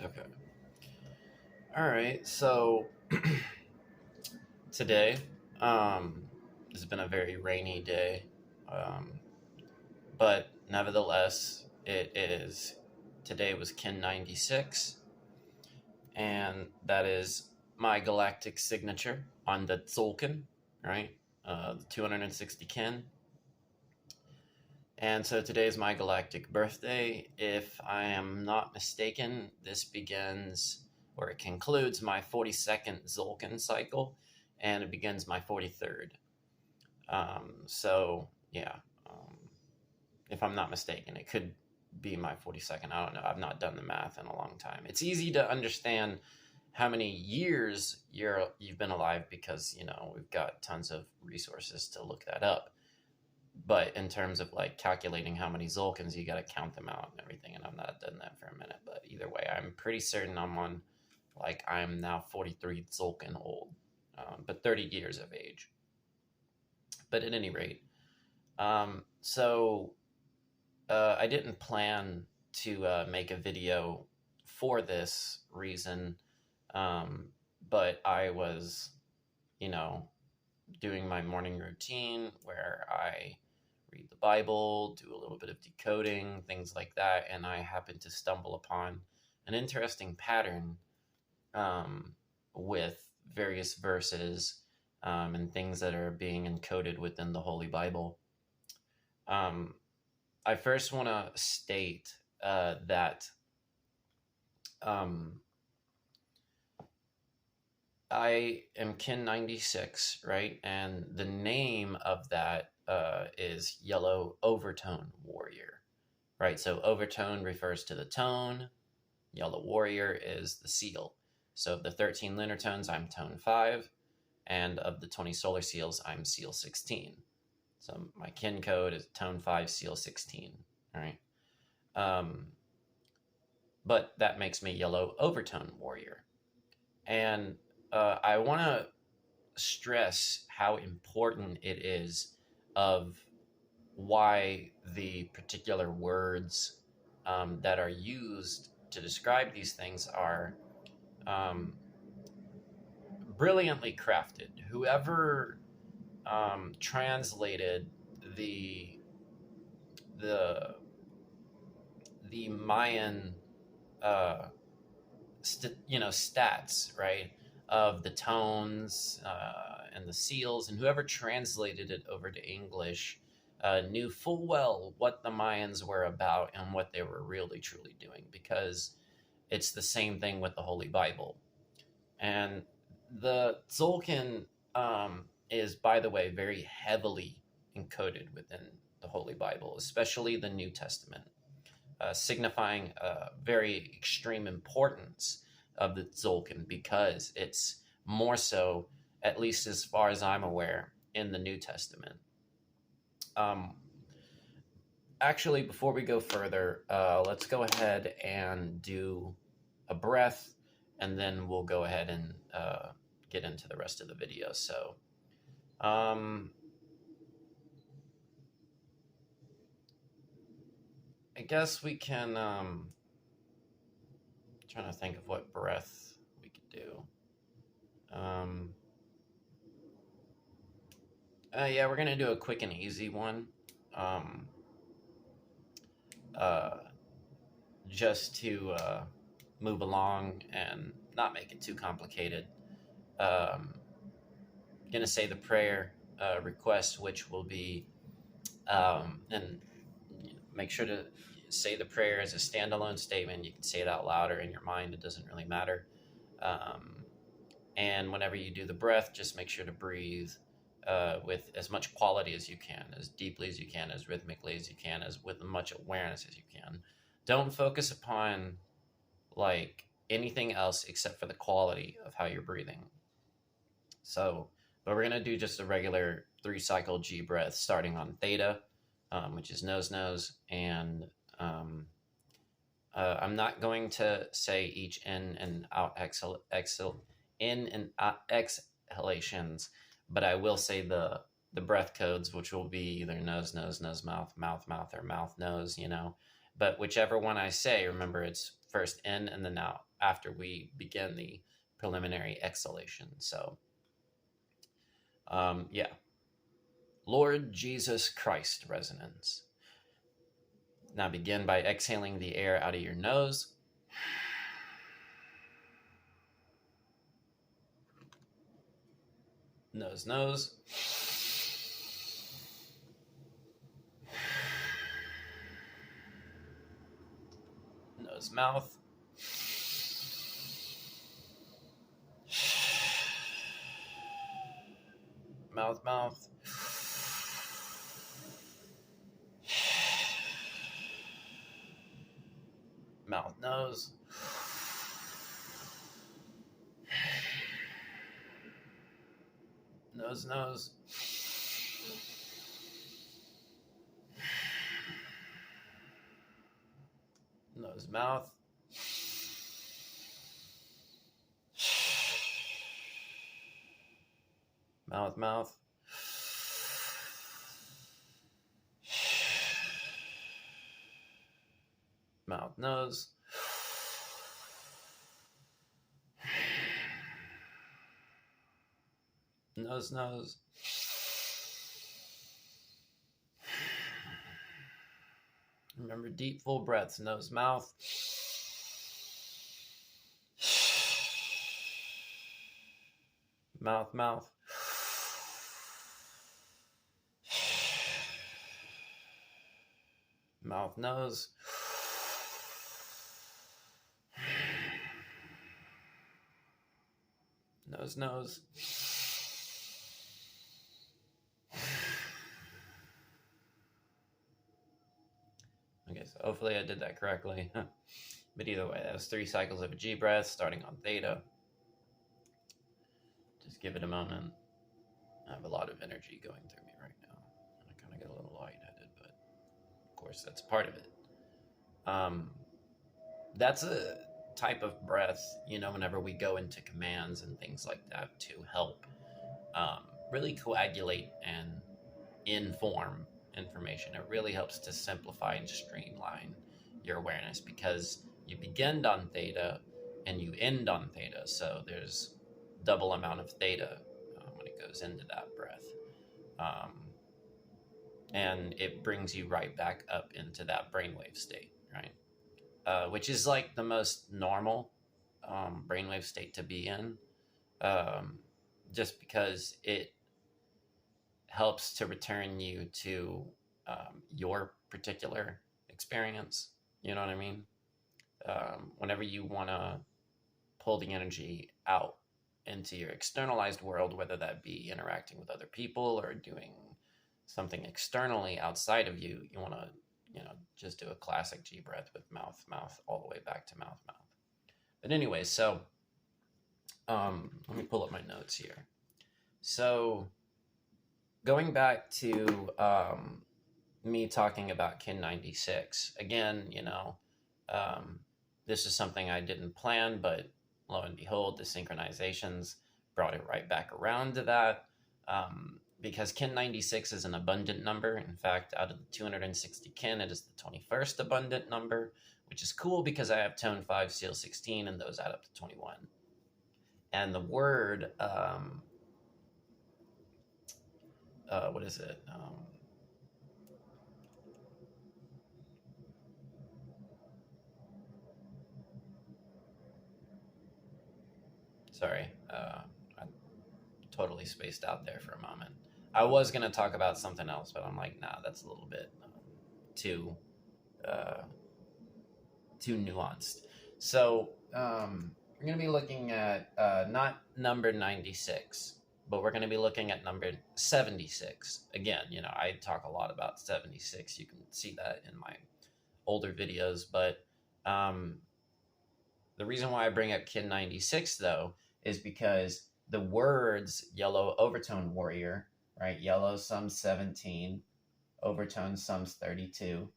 Okay. All right. So today, um, has been a very rainy day, um, but nevertheless, it is. Today was Kin 96, and that is my galactic signature on the Tzolkin, right? The 260 Kin. And so today is my galactic birthday. If I am not mistaken, this begins or it concludes my 42nd Tzolkin cycle, and it begins my 43rd. So, yeah, um, if I'm not mistaken, it could be my 42nd. I don't know. I've not done the math in a long time. It's easy to understand how many years you've been alive because, we've got tons of resources to look that up. But in terms of like calculating how many Zolkins, you got to count them out and everything. And I've not done that for a minute. But either way, I'm pretty certain I'm now 43 Zolkin old, but 30 years of age. But at any rate, so I didn't plan to make a video for this reason, but I was, you know, doing my morning routine where I read the Bible, do a little bit of decoding, things like that, and I happened to stumble upon an interesting pattern with various verses and things that are being encoded within the Holy Bible. Um, I first want to state that um, I am kin 96, right? And the name of that is Yellow Overtone Warrior, right? So overtone refers to the tone. Yellow Warrior is the seal. So of the 13 lunar tones, I'm tone 5. And of the 20 solar seals, I'm seal 16. So my kin code is tone 5, seal 16. All right. But that makes me Yellow Overtone Warrior. And I want to stress how important it is of why the particular words that are used to describe these things are um, brilliantly crafted. Whoever translated the the the Mayan stats, right, of the tones and the seals, and whoever translated it over to English knew full well what the Mayans were about and what they were really truly doing, because it's the same thing with the Holy Bible. And the Tzolkin is, by the way, very heavily encoded within the Holy Bible, especially the New Testament, signifying very extreme importance of the Tzolkin because it's more so, at least as far as I'm aware, in the New Testament. Um, Actually, before we go further, let's go ahead and do a breath, and then we'll go ahead and get into the rest of the video. So, I guess we can, trying to think of what breath we could do. Yeah, we're going to do a quick and easy one. Uh, just to move along and not make it too complicated. Going to say the prayer request, which will be, and make sure to say the prayer as a standalone statement. You can say it out loud or in your mind. It doesn't really matter. And whenever you do the breath, just make sure to breathe with as much quality as you can, as deeply as you can, as rhythmically as you can, as with as much awareness as you can. Don't focus upon like anything else except for the quality of how you're breathing. So, but we're going to do just a regular 3-cycle G breath starting on theta, which is nose, nose. And I'm not going to say each in and out in and out exhalations, but I will say the breath codes, which will be either nose, nose, nose, mouth, mouth, mouth, or mouth, nose, But whichever one I say, remember it's first in and then out, after we begin the preliminary exhalation. So, yeah. Lord Jesus Christ resonance. Now begin by exhaling the air out of your nose. Nose, nose. Nose, mouth. Mouth, mouth. Mouth, nose. Nose, nose. Nose, mouth. Mouth, mouth. Mouth, nose. Nose, nose. Remember, deep, full breaths. Nose, mouth. Mouth, mouth. Mouth, nose. Nose, nose. Okay, so hopefully I did that correctly. But either way, that was 3 cycles of a G breath starting on theta. Just give it a moment. I have a lot of energy going through me right now. I kind of get a little lightheaded, but of course that's part of it. That's a type of breath, whenever we go into commands and things like that to help really coagulate and inform information. It really helps to simplify and streamline your awareness because you begin on theta and you end on theta. So there's double amount of theta when it goes into that breath. And it brings you right back up into that brainwave state, right? Which is like the most normal brainwave state to be in, just because it helps to return you to your particular experience. You know what I mean? Whenever you want to pull the energy out into your externalized world, whether that be interacting with other people or doing something externally outside of you, you want to, just do a classic G breath with mouth, mouth, all the way back to mouth, mouth. But anyway, so let me pull up my notes here. So going back to me talking about Kin 96, again, this is something I didn't plan, but lo and behold, the synchronizations brought it right back around to that. Because Kin 96 is an abundant number. In fact, out of the 260 Kin, it is the 21st abundant number, which is cool because I have tone 5, seal 16, and those add up to 21. And the word, what is it? Sorry, I totally spaced out there for a moment. I was going to talk about something else, but I'm like, nah, that's a little bit too nuanced. So we're going to be looking at not number 96, but we're going to be looking at number 76. Again, I talk a lot about 76. You can see that in my older videos, but the reason why I bring up Kin 96, though, is because the words yellow overtone warrior, right? Yellow sums 17, overtone sums 32,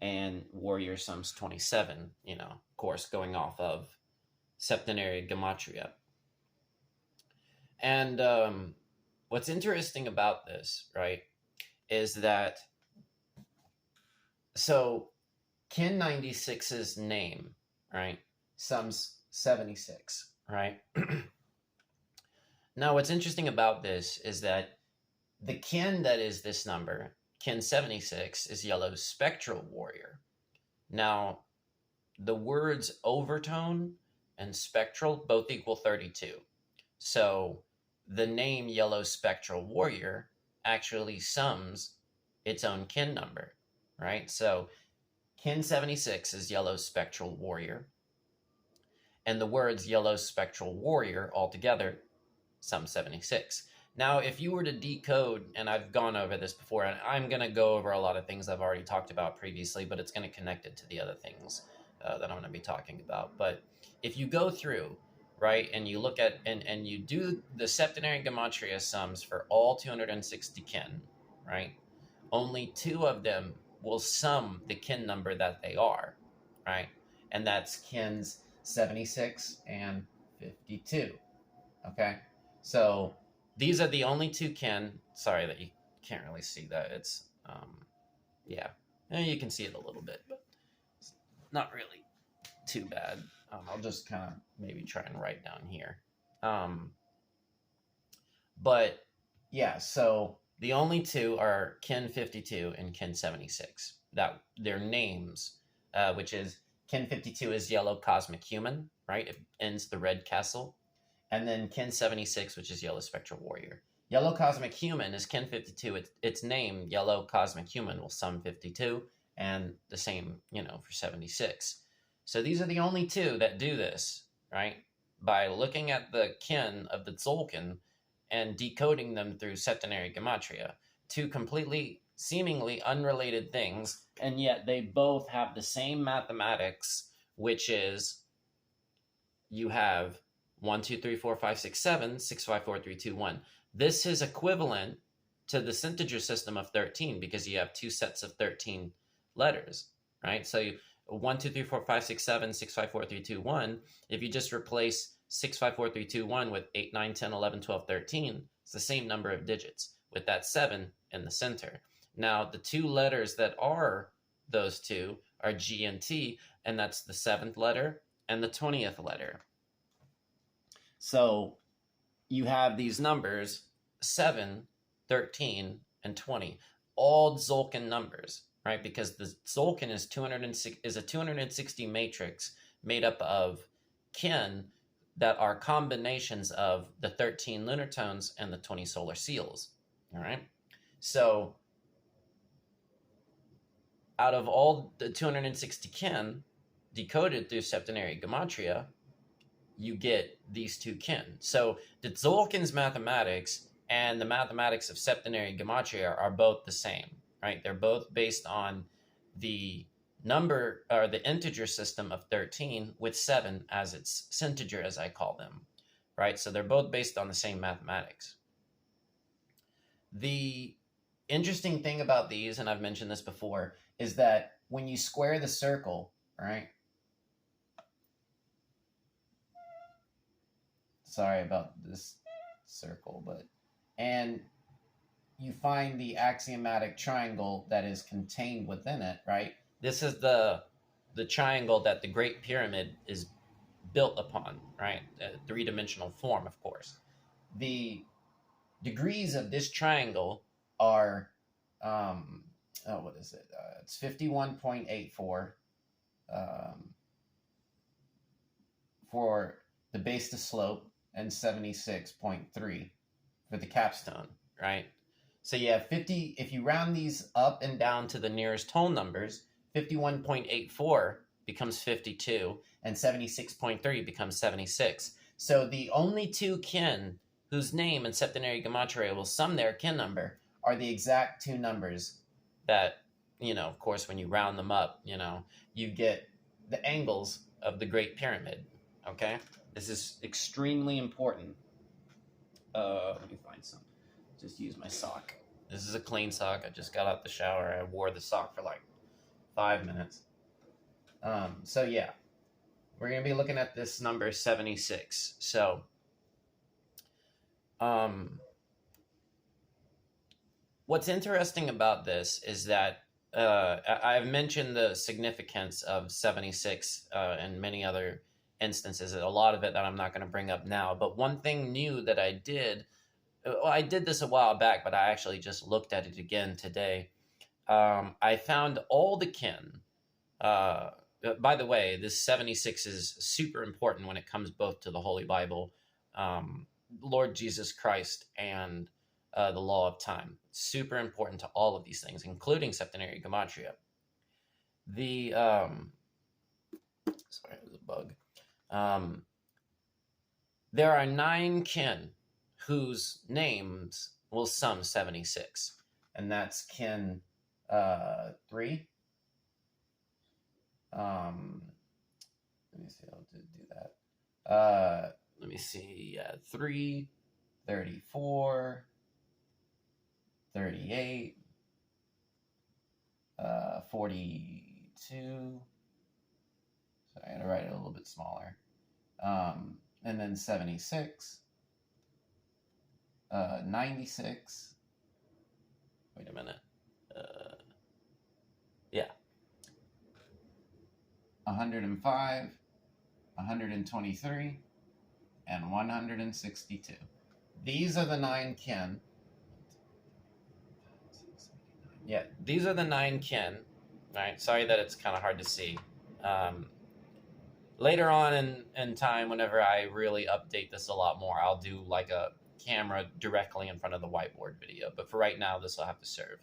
and warrior sums 27, of course, going off of septenary gematria. And what's interesting about this, right, is that, so Kin 96's name, right, sums 76, right? Now, what's interesting about this is that the kin that is this number, kin 76, is yellow's spectral warrior. Now, the words overtone and spectral both equal 32. So the name yellow spectral warrior actually sums its own kin number, right? So kin 76 is yellow spectral warrior. And the words yellow spectral warrior altogether sum 76. Now, if you were to decode, and I've gone over this before, and I'm going to go over a lot of things I've already talked about previously, but it's going to connect it to the other things that I'm going to be talking about. But if you go through, right, and you look at, and you do the septenary gematria sums for all 260 kin, right, only 2 of them will sum the kin number that they are, right? And that's kins 76 and 52, okay? So these are the only 2 kin. Sorry that you can't really see that. It's, yeah. You can see it a little bit, but it's not really too bad. I'll just kind of maybe try and write down here. But yeah, so the only 2 are kin 52 and kin 76. That their names, which is kin 52 is yellow cosmic human, right? It ends the red castle. And then kin 76, which is yellow spectral warrior. Yellow cosmic human is kin 52. Its name, yellow cosmic human, will sum 52, and the same, for 76. So these are the only 2 that do this, right? By looking at the kin of the Tzolkin and decoding them through septenary gematria. 2 completely, seemingly unrelated things, and yet they both have the same mathematics, which is you have 1, 2, 3, 4, 5, 6, 7, 6, 5, 4, 3, 2, 1. This is equivalent to the integer system of 13 because you have 2 sets of 13 letters, right? So 1, 2, 3, 4, 5, 6, 7, 6, 5, 4, 3, 2, 1. If you just replace 6, 5, 4, 3, 2, 1 with 8, 9, 10, 11, 12, 13, it's the same number of digits with that 7 in the center. Now, the 2 letters that are those 2 are G and T, and that's the 7th letter and the 20th letter. So you have these numbers 7, 13, and 20, all Tzolkin numbers, right? Because the Tzolkin is a 260 matrix made up of kin that are combinations of the 13 lunar tones and the 20 solar seals, all right? So out of all the 260 kin decoded through septenary gematria, you get these 2 kin. So the Tzolkin's mathematics and the mathematics of septenary gematria are both the same, right? They're both based on the number or the integer system of 13 with 7 as its integer, as I call them, right? So they're both based on the same mathematics. The interesting thing about these, and I've mentioned this before, is that when you square the circle, right? Sorry about this circle, and you find the axiomatic triangle that is contained within it, right? This is the triangle that the Great Pyramid is built upon, right? A 3-dimensional form, of course. The degrees of this triangle are, what is it? It's 51.84 for the base to slope, and 76.3 for the capstone, right? So you have 50, if you round these up and down to the nearest whole numbers, 51.84 becomes 52, and 76.3 becomes 76. So the only 2 kin whose name in septenary gematria will sum their kin number are the exact 2 numbers that, of course, when you round them up, you get the angles of the Great Pyramid, okay? This is extremely important. Let me find some. Just use my sock. This is a clean sock. I just got out the shower. I wore the sock for like 5 minutes. So yeah, we're going to be looking at this number 76. So, what's interesting about this is that I've mentioned the significance of 76 and many other instances, a lot of it that I'm not going to bring up now. But one thing new that I did, well, I did this a while back, but I actually just looked at it again today. I found all the kin. Uh, by the way, this 76 is super important when it comes both to the Holy Bible, um, Lord Jesus Christ, and the law of time. Super important to all of these things, including septenary gematria. The sorry, it was a bug. Um, there are 9 kin whose names will sum 76, and that's kin 3. Let me see. I'll do that. Let me see. 3, 34, 38, 42. Sorry, I gotta write it a little bit smaller. And then 76, 96. Wait a minute. Yeah. 105, 123, and 162. These are the 9 kin. Yeah, these are the 9 kin. All right, sorry that it's kind of hard to see. Later on in time, whenever I really update this a lot more, I'll do like a camera directly in front of the whiteboard video. But for right now, this will have to serve.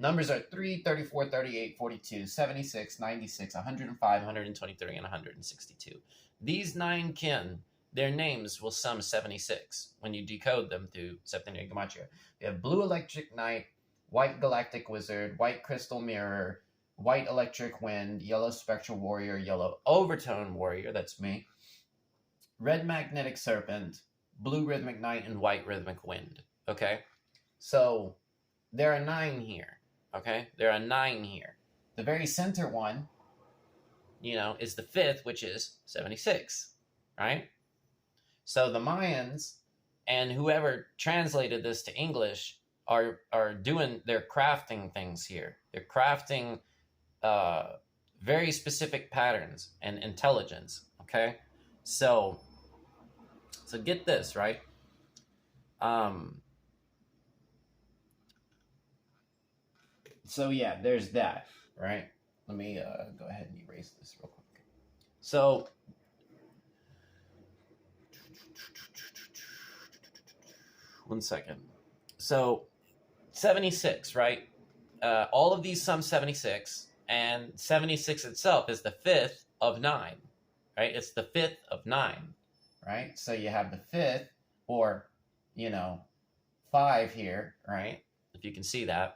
Numbers are 3, 34, 38, 42, 76, 96, 105, 123, and 162. These 9 kin, their names will sum 76 when you decode them through septenary gematria. We have blue electric knight, white galactic wizard, white crystal mirror, white electric wind, yellow spectral warrior, yellow overtone warrior, that's me, red magnetic serpent, blue rhythmic knight, and white rhythmic wind. Okay? So there are 9 here. Okay, there are 9 here. The very center one, is the 5th, which is 76, right? So the Mayans and whoever translated this to English are doing, they're crafting things here. They're crafting very specific patterns and intelligence, okay? So get this, right? So yeah, there's that, right? Let me go ahead and erase this real quick. So one second. So 76, right? All of these sum 76, and 76 itself is the 5th of 9, right? It's the 5th of 9, right? So you have the 5th, or 5 here, right? If you can see that.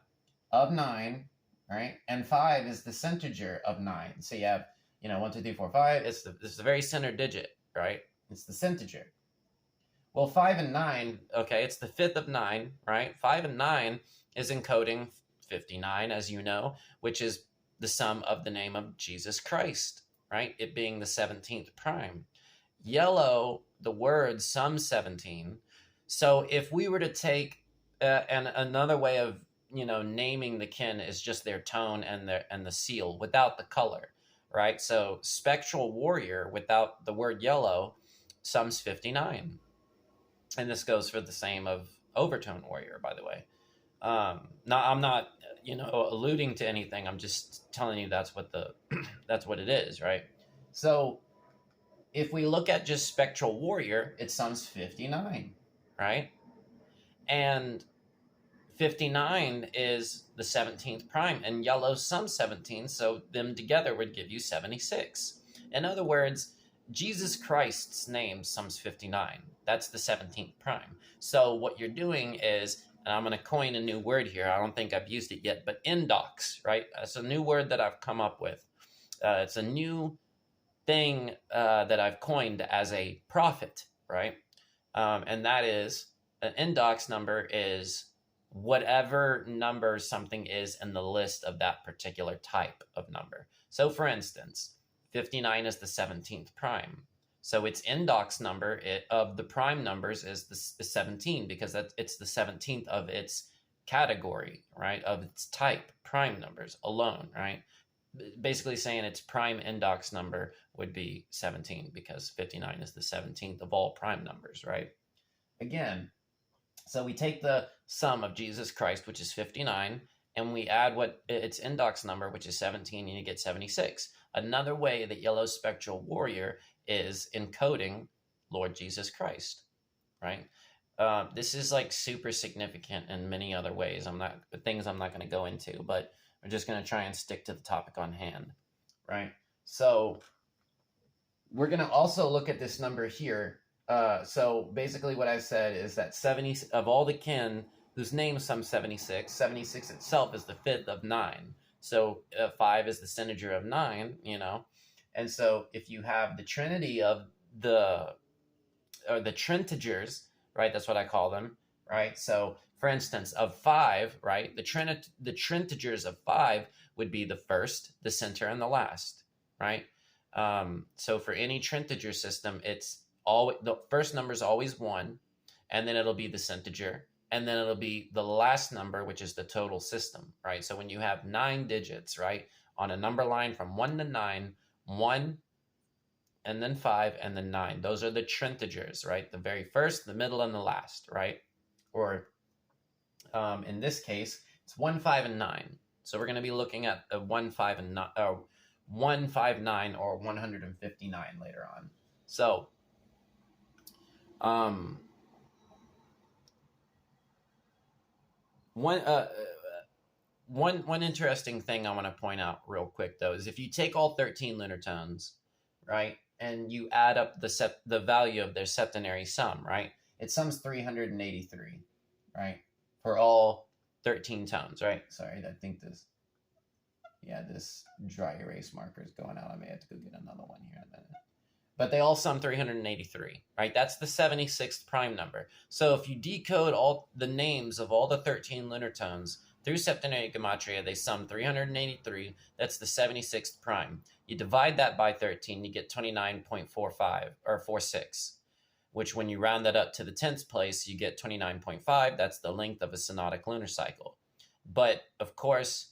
Of 9, right? And 5 is the centiger of 9. So you have, 1, 2, 3, 4, 5. It's the very center digit, right? It's the centiger. Well, 5 and 9, okay, it's the 5th of 9, right? 5 and 9 is encoding 59, as you know, which is the sum of the name of Jesus Christ, right? It being the 17th prime. Yellow, the word sums 17. So if we were to take, and another way of naming the kin is just their tone and the seal without the color, right? So spectral warrior without the word yellow sums 59, and this goes for the same of overtone warrior, by the way. I'm not alluding to anything. I'm just telling you that's what that's what it is, right? So if we look at just spectral warrior, it sums 59, right? And 59 is the 17th prime, and yellow sums 17, so them together would give you 76. In other words, Jesus Christ's name sums 59. That's the 17th prime. So what you're doing is, and I'm going to coin a new word here. I don't think I've used it yet, but indox, right? It's a new word that I've come up with. It's a new thing that I've coined as a prophet, right? And that is, an indox number is whatever number something is in the list of that particular type of number. So for instance, 59 is the 17th prime. So its indox number of the prime numbers is the 17, because it's the 17th of its category, right, of its type, prime numbers alone, right? Basically saying its prime index number would be 17 because 59 is the 17th of all prime numbers, right? Again, so we take the sum of Jesus Christ, which is 59, and we add what its index number, which is 17, and you get 76. Another way that Yellow Spectral Warrior is encoding Lord Jesus Christ, right? This is like super significant in many other ways. I'm not going to go into, but I'm just going to try and stick to the topic on hand, right? So we're going to also look at this number here. So basically what I said is that 70 of all the kin whose name sum 76, 76 itself is the fifth of 9. So 5 is the integer of 9, you know. And so if you have the trinity of the trintigers, right? That's what I call them, right? So for instance, of 5, right? The trintigers of 5 would be the first, the center, and the last, right? So for any trintiger system, it's always the first number is always 1, and then it'll be the centiger, and then it'll be the last number, which is the total system, right? So when you have 9 digits, right, on a number line from 1 to 9, 1, and then 5, and then 9. Those are the trintigers, right? The very first, the middle, and the last, right? Or in this case, it's 1, 5, and 9. So we're going to be looking at the 1, 5, and 9, 1, 5, 9, or 159 later on. So, one interesting thing I want to point out real quick, though, is if you take all 13 lunar tones, right, and you add up the value of their septenary sum, right, it sums 383, right, for all 13 tones, right? Sorry, I think this dry erase marker is going out. I may have to go get another one here in a minute. But they all sum 383, right? That's the 76th prime number. So if you decode all the names of all the 13 lunar tones through septenary gematria, they sum 383. That's the 76th prime. You divide that by 13, you get 29.45 or 46, which when you round that up to the 10th place, you get 29.5. That's the length of a synodic lunar cycle. But of course,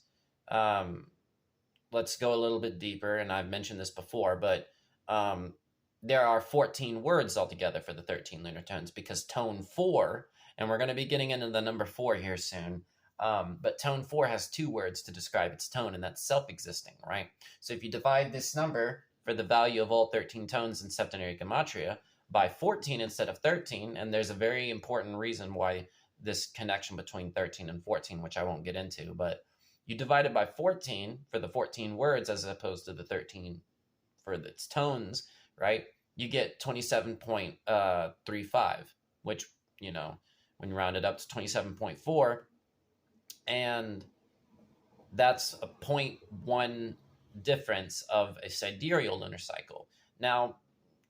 let's go a little bit deeper, and I've mentioned this before, but there are 14 words altogether for the 13 lunar tones, because tone 4, and we're going to be getting into the number 4 here soon, but tone 4 has 2 words to describe its tone, and that's self-existing, right? So if you divide this number for the value of all 13 tones in septenary gematria by 14 instead of 13, and there's a very important reason why this connection between 13 and 14, which I won't get into, but you divide it by 14 for the 14 words as opposed to the 13 for its tones, right? You get 27.35, which, you know, when you round it up to 27.4, and that's a 0.1 difference of a sidereal lunar cycle. Now,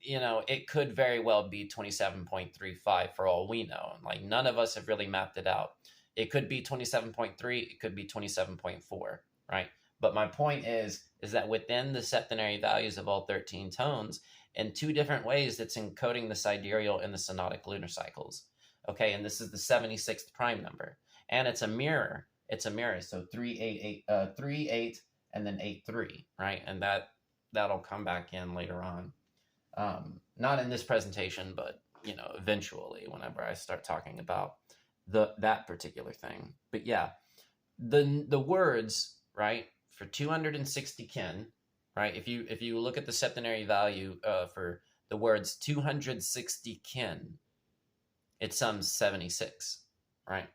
you know, it could very well be 27.35 for all we know. Like, none of us have really mapped it out. It could be 27.3, it could be 27.4, right? But my point is that within the septenary values of all 13 tones, in 2 different ways, it's encoding the sidereal and the synodic lunar cycles. Okay, and this is the 76th prime number. And it's a mirror. It's a mirror. So 3, 8, and then 8, 3, right? And that'll come back in later on. Not in this presentation, but, you know, eventually whenever I start talking about that particular thing. But yeah, the words, right, for 260 kin, right, if you look at the septenary value for the words 260 kin, it sums 76, right?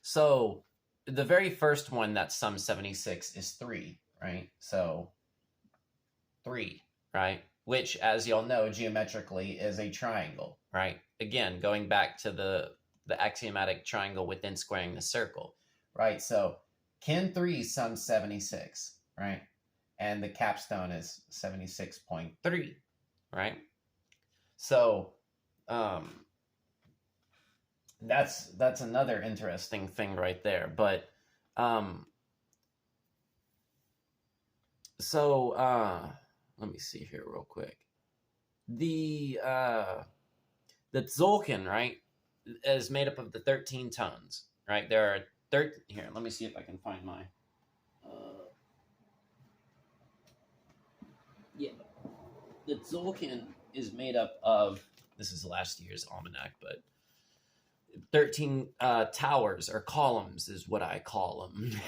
So the very first one that sums 76 is 3, right? So 3, right? Which, as y'all know, geometrically is a triangle, right? Again, going back to the axiomatic triangle within squaring the circle, right? So kin 3 sums 76, right? And the capstone is 76.3, right? So that's another interesting thing right there. But let me see here real quick. The Tzolkin, right? is made up of the 13 tones, right? There are 13. Here, let me see if I can find my. Yeah, the Tzolkin is made up of. This is last year's almanac, but 13 towers or columns is what I call them.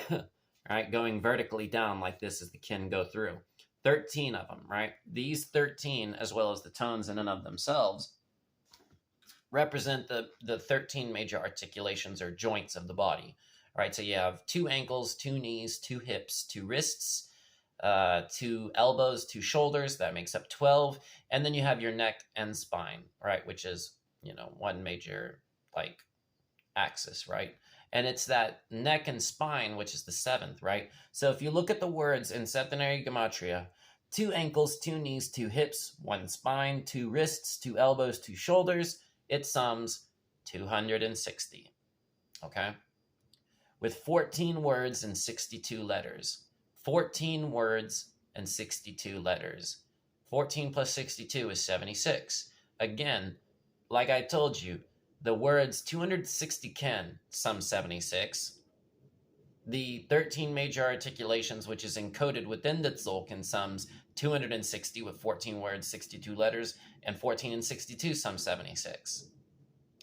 Right, going vertically down like this as the kin go through. 13 of them, right? These 13, as well as the tones in and of themselves, represent the 13 major articulations or joints of the body, right? So you have 2 ankles, 2 knees, 2 hips, 2 wrists, 2 elbows, 2 shoulders. That makes up 12. And then you have your neck and spine, right? Which is, one major, like, axis, right? And it's that neck and spine, which is the 7th, right? So if you look at the words in septenary gematria, 2 ankles, 2 knees, 2 hips, 1 spine, 2 wrists, 2 elbows, 2 shoulders, it sums 260, okay? With 14 words and 62 letters. 14 words and 62 letters. 14 plus 62 is 76. Again, like I told you, the words 260 kin sum 76. The 13 major articulations, which is encoded within the Tzolkin, sums 260 with 14 words, 62 letters, and 14 and 62 sum 76.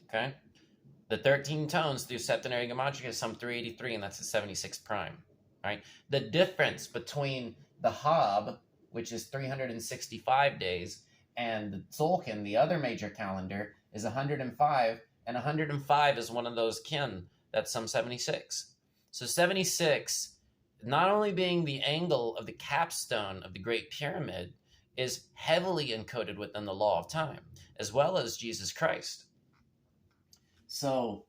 Okay? The 13 tones through septenary gematria sum 383, and that's a 76 prime. Right? The difference between the Hab, which is 365 days, and the Tzolkin, the other major calendar, is 105, and 105 is one of those kin that's sum 76. So 76, not only being the angle of the capstone of the Great Pyramid, is heavily encoded within the law of time, as well as Jesus Christ. So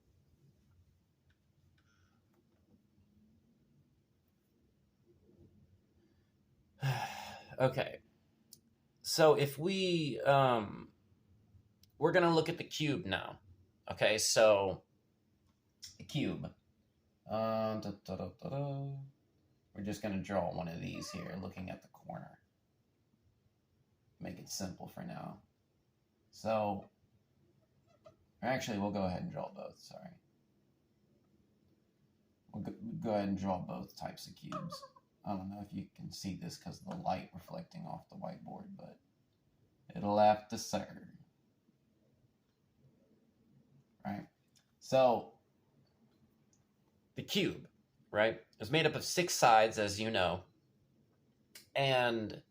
okay. So if we're going to look at the cube now. Okay, so the cube. We're just going to draw one of these here, looking at the corner. Make it simple for now. So, actually, we'll go ahead and draw both, sorry. We'll go ahead and draw both types of cubes. I don't know if you can see this because of the light reflecting off the whiteboard, but it'll have to serve. Right? So, the cube, right, is made up of 6 sides, as you know, and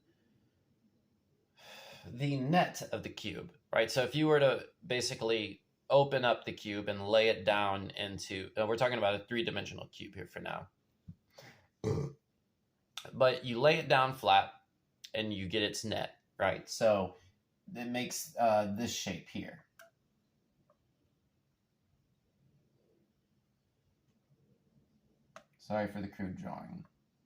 the net of the cube, right? So if you were to basically open up the cube and lay it down into, we're talking about a 3-dimensional cube here for now, but you lay it down flat and you get its net, right? So it makes this shape here. Sorry for the crude drawing,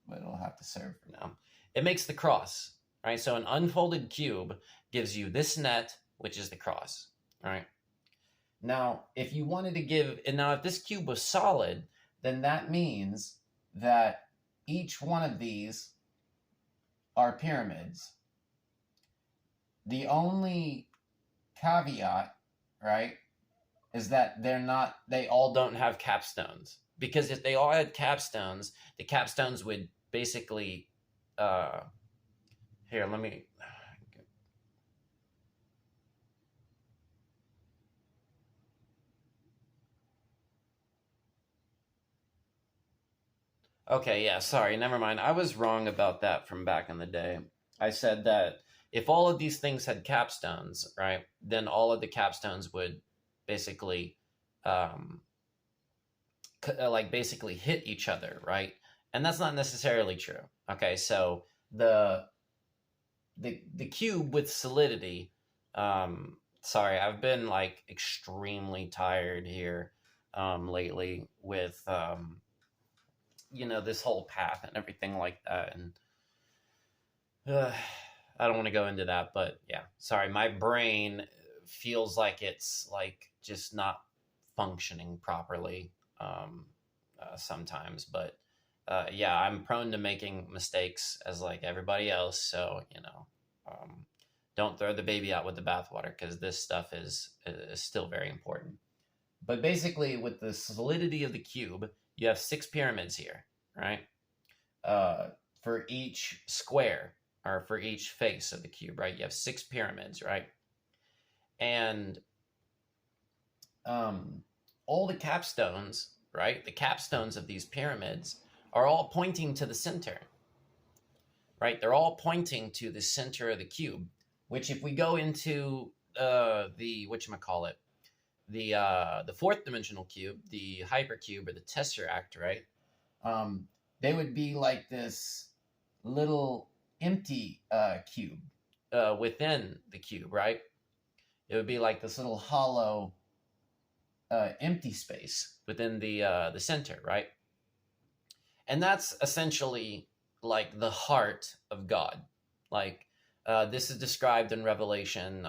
but it'll have to serve for now. It makes the cross, right? So an unfolded cube gives you this net, which is the cross, right? Now, if you wanted to give, and now if this cube was solid, then that means that each one of these are pyramids. The only caveat, right, is that they all don't have capstones. Because if they all had capstones, the capstones would basically, here, let me, okay, yeah, sorry, never mind. I was wrong about that from back in the day. I said that if all of these things had capstones, right, then all of the capstones would basically, basically hit each other, right? And that's not necessarily true. Okay, so the cube with solidity, sorry, I've been like extremely tired here lately with this whole path and everything like that, and I don't want to go into that, but yeah, sorry, my brain feels like it's like just not functioning properly sometimes, but yeah, I'm prone to making mistakes as like everybody else, so don't throw the baby out with the bathwater, because this stuff is still very important. But basically, with the solidity of the cube, you have 6 pyramids here, right? For each square, or for each face of the cube, right? You have 6 pyramids, right? And all the capstones, right? The capstones of these pyramids are all pointing to the center, right? They're all pointing to the center of the cube, which if we go into the whatchamacallit, the fourth dimensional cube, the hypercube or the tesseract, right? They would be like this little empty cube within the cube, right? It would be like this little hollow empty space within the center, right? And that's essentially like the heart of God. Like this is described in Revelation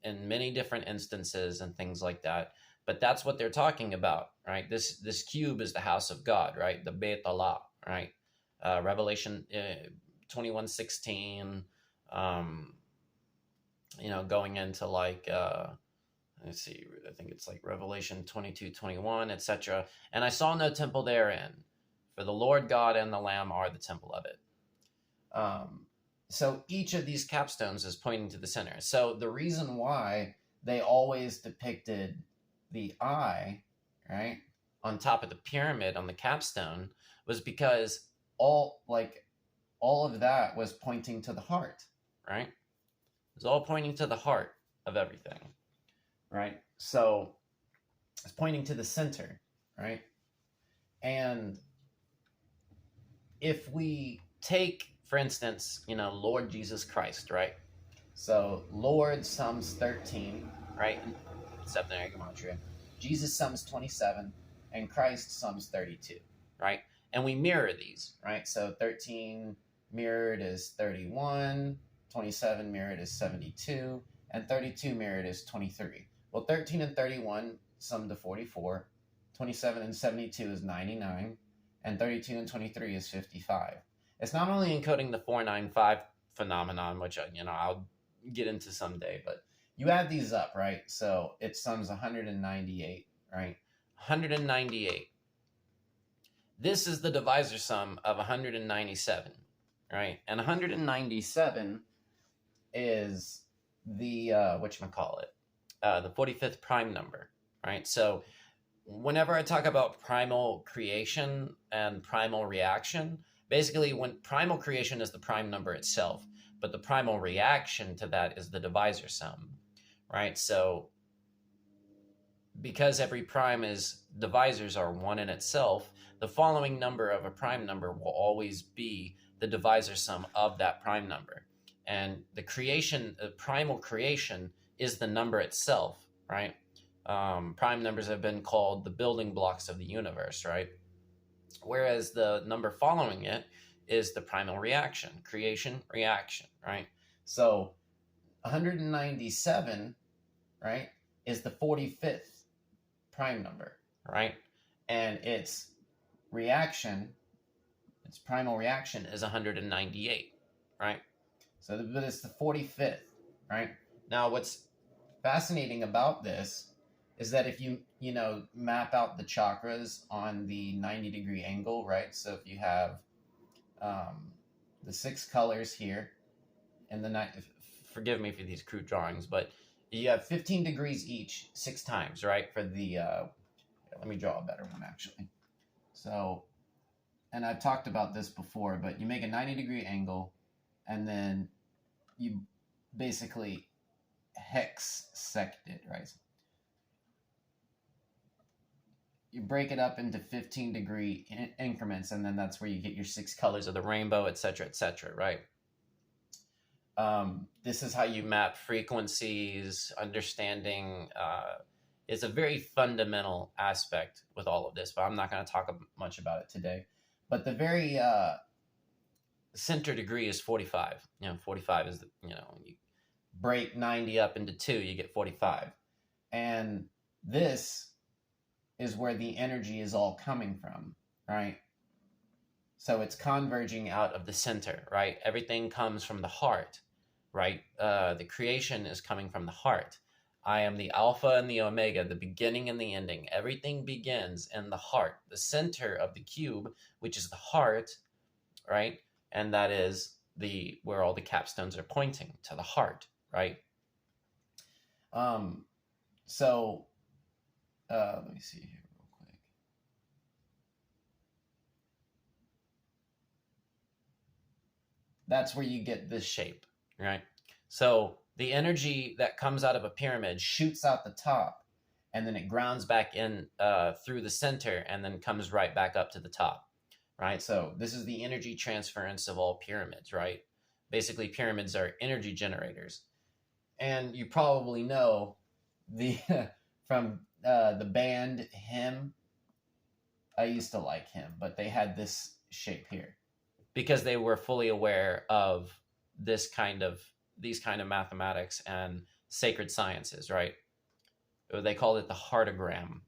in many different instances and things like that. But that's what they're talking about, right? This cube is the house of God, right? The Beit Allah, right? Revelation 21:16. Going into like let's see, I think it's like Revelation 22:21, etc. And I saw no temple therein, for the Lord God and the Lamb are the temple of it. So each of these capstones is pointing to the center. So the reason why they always depicted the eye, right, on top of the pyramid on the capstone was because all of that was pointing to the heart, right? It was all pointing to the heart of everything, right? So it's pointing to the center, right? And if we take, for instance, Lord Jesus Christ, right? So Lord sums 13, right? Septenary gematria. Jesus sums 27, and Christ sums 32, right? And we mirror these, right? So 13 mirrored is 31, 27 mirrored is 72, and 32 mirrored is 23. Well, 13 and 31 sum to 44, 27 and 72 is 99, and 32 and 23 is 55. It's not only encoding the 495 phenomenon, which I'll get into someday, but you add these up, right? So it sums 198, right? 198. This is the divisor sum of 197, right? And 197 is the the 45th prime number, right? So whenever I talk about primal creation and primal reaction, basically when primal creation is the prime number itself, but the primal reaction to that is the divisor sum, right? So because every prime is divisors are one in itself, the following number of a prime number will always be the divisor sum of that prime number. And the primal creation is the number itself, right? Prime numbers have been called the building blocks of the universe, right? Whereas the number following it is the primal reaction, creation, reaction, right? So 197, right, is the 45th prime number, right? And its primal reaction is 198, right? So but it's the 45th, right? Now what's fascinating about this is that if you map out the chakras on the 90-degree angle, right? So if you have the 6 colors here, and forgive me for these crude drawings, but you have 15 degrees each 6 times, right? For the let me draw a better one actually. So, and I've talked about this before, but you make a 90-degree angle, and then you basically hexsect it, right? You break it up into 15-degree increments, and then that's where you get your 6 colors of the rainbow, etc., right? This is how you map frequencies. Understanding is a very fundamental aspect with all of this, but I'm not going to talk much about it today. But the very center degree is 45. 45 is you break 90 up into 2, you get 45. And this is where the energy is all coming from, right? So it's converging out of the center, right? Everything comes from the heart, right? The creation is coming from the heart. I am the Alpha and the Omega, the beginning and the ending. Everything begins in the heart, the center of the cube, which is the heart, right? And that is where all the capstones are pointing to the heart, right? So let me see here real quick. That's where you get this shape, right? So the energy that comes out of a pyramid shoots out the top, and then it grounds back in through the center, and then comes right back up to the top, right? So this is the energy transference of all pyramids, right? Basically, pyramids are energy generators. And you probably know the from the band Him. I used to like Him, but they had this shape here because they were fully aware of these kind of mathematics and sacred sciences, right? They called it the heartogram.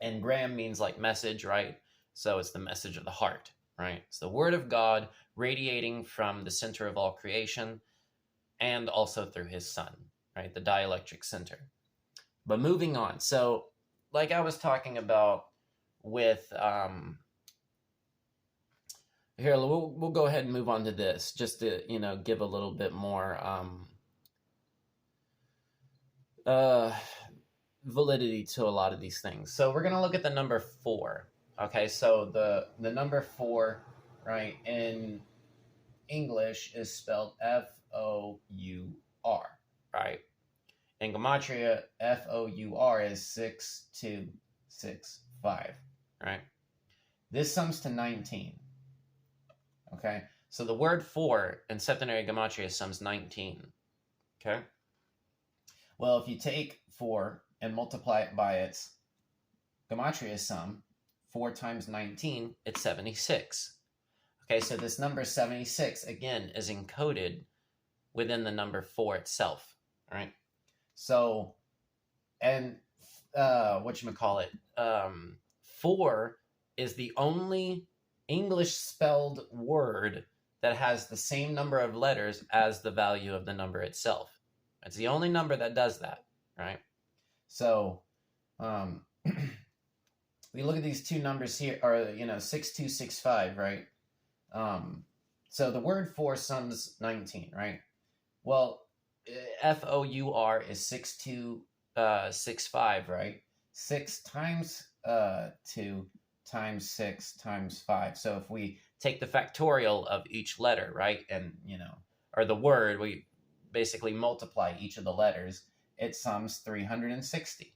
And gram means like message, right? So it's the message of the heart, right? It's the word of God radiating from the center of all creation and also through his son, right? The dielectric center. But moving on. So like I was talking about with, here, we'll go ahead and move on to this just to, give a little bit more validity to a lot of these things. So we're going to look at the number 4. Okay, so the number 4, right, in English is spelled Four, right? In Gematria, Four is 6265, right? This sums to 19. Okay, so the word 4 in septenary Gematria sums 19. Okay, well, if you take 4 and multiply it by its Gematria sum, 4 times 19, it's 76. Okay, so this number 76, again, is encoded within the number 4 itself, all right? So, and whatchamacallit, 4 is the only English spelled word that has the same number of letters as the value of the number itself. It's the only number that does that, right? So, we look at these two numbers here, or 6265, right? So the word 4 sums 19, right? Well, FOUR is 6265, right? 6 times 2 times 6 times 5. So if we take the factorial of each letter, right, and or the word, we basically multiply each of the letters, it sums 360.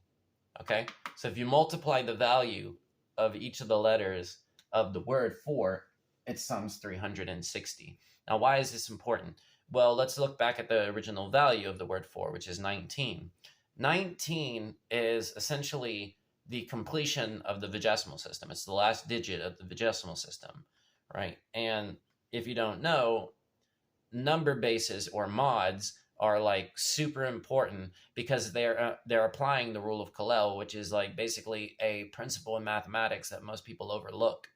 Okay, so if you multiply the value of each of the letters of the word 4, it sums 360. Now, why is this important? Well, let's look back at the original value of the word 4, which is 19. 19 is essentially the completion of the vigesimal system. It's the last digit of the vigesimal system, right? And if you don't know, number bases or mods are like super important because they're applying the rule of Colel, which is like basically a principle in mathematics that most people overlook.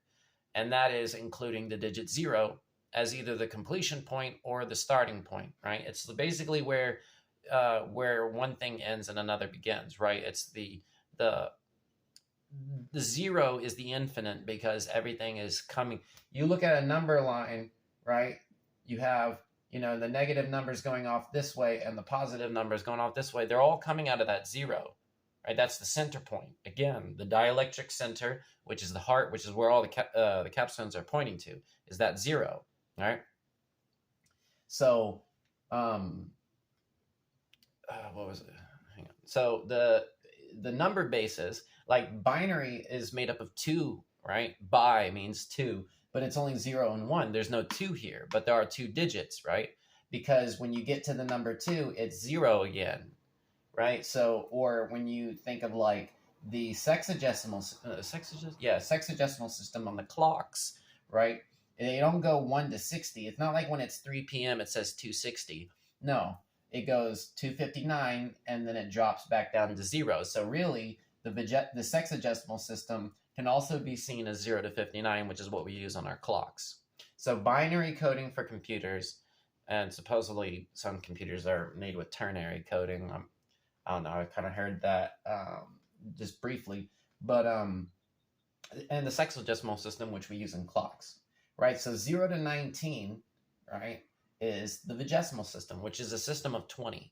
And that is including the digit 0 as either the completion point or the starting point, right? It's basically where one thing ends and another begins, right? It's the 0 is the infinite because everything is coming. You look at a number line, right? You have, the negative numbers going off this way and the positive numbers going off this way. They're all coming out of that 0, right? That's the center point. Again, the dielectric center, which is the heart, which is where all the capstones are pointing to, is that 0, right? So, what was it? Hang on. So the number bases, like binary is made up of 2, right? Bi means 2, but it's only 0 and 1. There's no 2 here, but there are 2 digits, right? Because when you get to the number 2, it's 0 again, right? So, or when you think of like the sexagesimal system on the clocks, right? They don't go 1 to 60. It's not like when it's 3 p.m. it says 260. No, it goes 259 and then it drops back down to 0. So really, the sexagesimal system can also be seen as 0 to 59, which is what we use on our clocks. So binary coding for computers, and supposedly some computers are made with ternary coding. I don't know. I kind of heard that just briefly, but and the sexagesimal system, which we use in clocks, right? So 0 to 19, right, is the vigesimal system, which is a system of 20,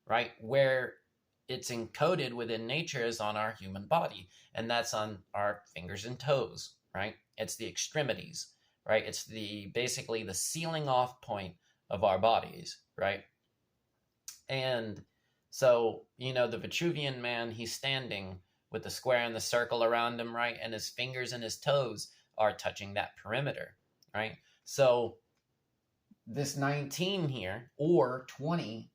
right? Where it's encoded within nature is on our human body, and that's on our fingers and toes, right? It's the extremities, right? It's basically the sealing off point of our bodies, right? And so, the Vitruvian man, he's standing with the square and the circle around him, right? And his fingers and his toes are touching that perimeter, right? So this 19 here, or 20,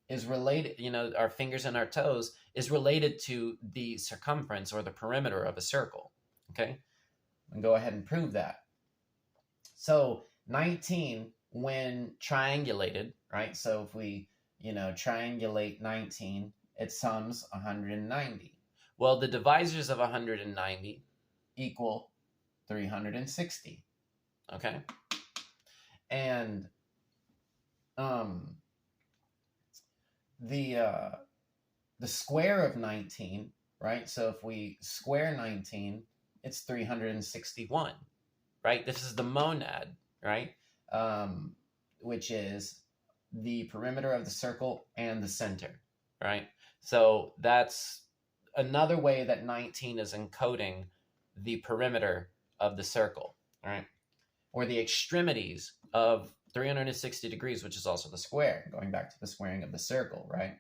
is related, our fingers and our toes is related to the circumference or the perimeter of a circle, okay? And go ahead and prove that. So 19, when triangulated, right? So if we, triangulate 19, it sums 190. Well, the divisors of 190 equal 360, okay? And the square of 19, right? So if we square 19, it's 361, right? This is the monad, right? Which is the perimeter of the circle and the center, right? So that's another way that 19 is encoding the perimeter of the circle, right? Or the extremities of 360 degrees, which is also the square, going back to the squaring of the circle, right?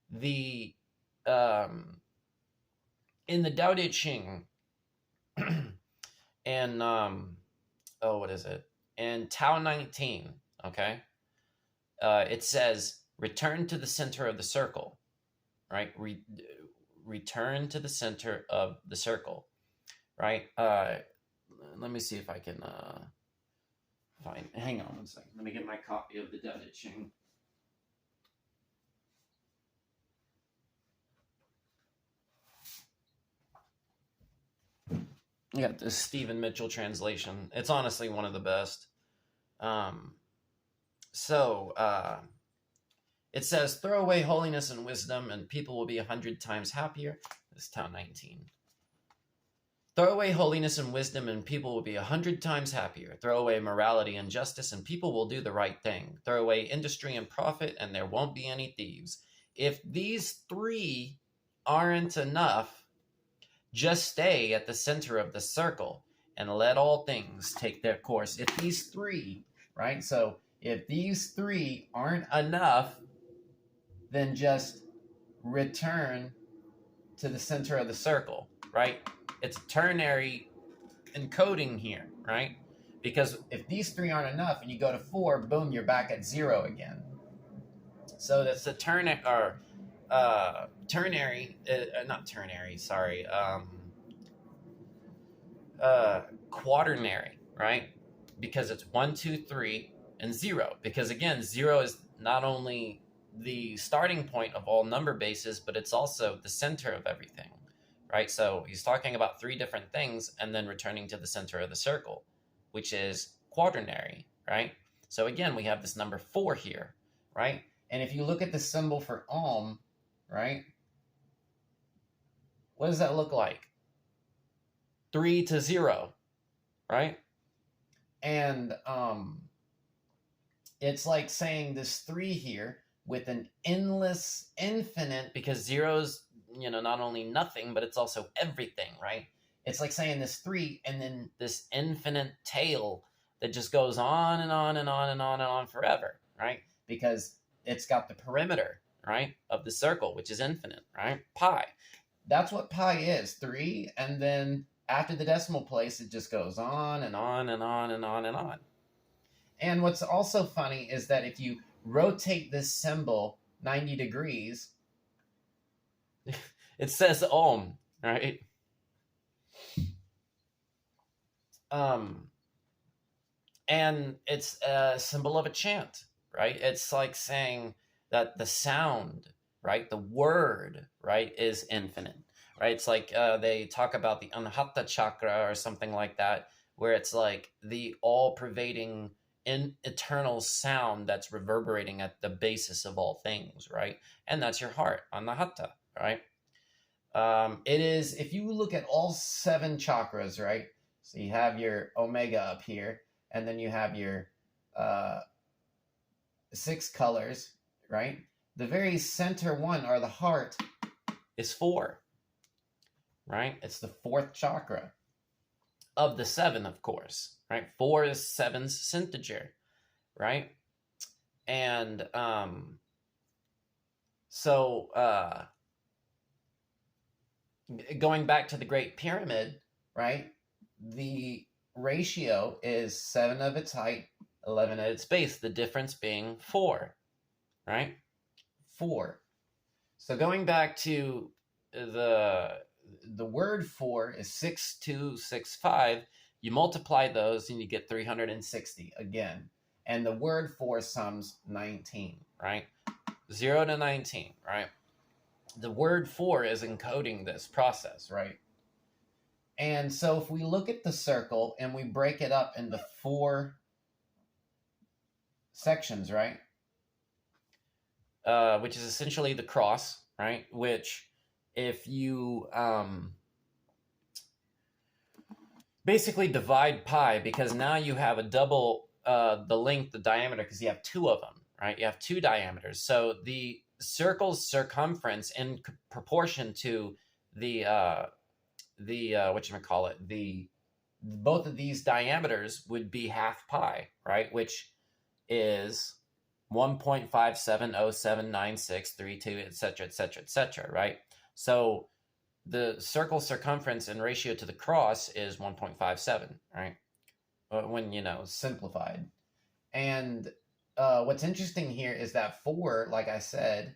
The in the Tao Te Ching and what is it? In Tao 19, okay? It says return to the center of the circle, right? Return to the center of the circle, right? Let me see if I can find. Hang on one second. Let me get my copy of the Tao Te Ching. I got the Stephen Mitchell translation. It's honestly one of the best. It says, throw away holiness and wisdom, and people will be 100 times happier. This is Tao 19. Throw away holiness and wisdom, and people will be 100 times happier. Throw away morality and justice, and people will do the right thing. Throw away industry and profit, and there won't be any thieves. If these three aren't enough, just stay at the center of the circle and let all things take their course. If these three, right? So if these three aren't enough, then just return to the center of the circle, right? It's ternary encoding here, right? Because if these three aren't enough and you go to 4, boom, you're back at 0 again. So that's the quaternary, right? Because it's 1, 2, 3, and 0. Because again, 0 is not only the starting point of all number bases, but it's also the center of everything, right? So he's talking about 3 different things and then returning to the center of the circle, which is quaternary, right? So again, we have this number 4 here, right? And if you look at the symbol for Om, right? What does that look like? 3 to 0, right? And it's like saying this 3 here with an endless, infinite, because 0's, not only nothing, but it's also everything, right? It's like saying this 3 and then this infinite tail that just goes on and on and on and on and on forever, right? Because it's got the perimeter, right, of the circle, which is infinite, right? Pi. That's what pi is, 3, and then after the decimal place, it just goes on and on and on and on and on. And what's also funny is that if you rotate this symbol 90 degrees, it says Om, right? And it's a symbol of a chant, right? It's like saying that the sound, right, the word, right, is infinite, right? It's like they talk about the Anahata chakra or something like that, where it's like the all-pervading eternal sound that's reverberating at the basis of all things, right? And that's your heart, anahata, right? It is, if you look at all 7 chakras, right? So you have your omega up here, and then you have your 6 colors, right? The very center one, or the heart, is 4, right? It's the 4th chakra of the 7, of course, right? 4 is 7's integer, right? And so going back to the Great Pyramid, right? The ratio is 7 of its height, 11 at its base, the difference being 4, right? 4. So going back to the word 4 is 6265. You multiply those and you get 360 again. And the word 4 sums 19, right? 0 to 19, right? The word 4 is encoding this process, right? And so if we look at the circle and we break it up into 4 sections, right? Which is essentially the cross, right? Which, if you basically divide pi, because now you have a double the length, the diameter, because you have 2 of them, right? You have 2 diameters. So the circle's circumference in proportion to the whatchamacallit, both of these diameters would be half pi, right? Which is 1.57079632, etc., etc., etc., right? So the circle circumference in ratio to the cross is 1.57, right? When, simplified. And what's interesting here is that 4, like I said,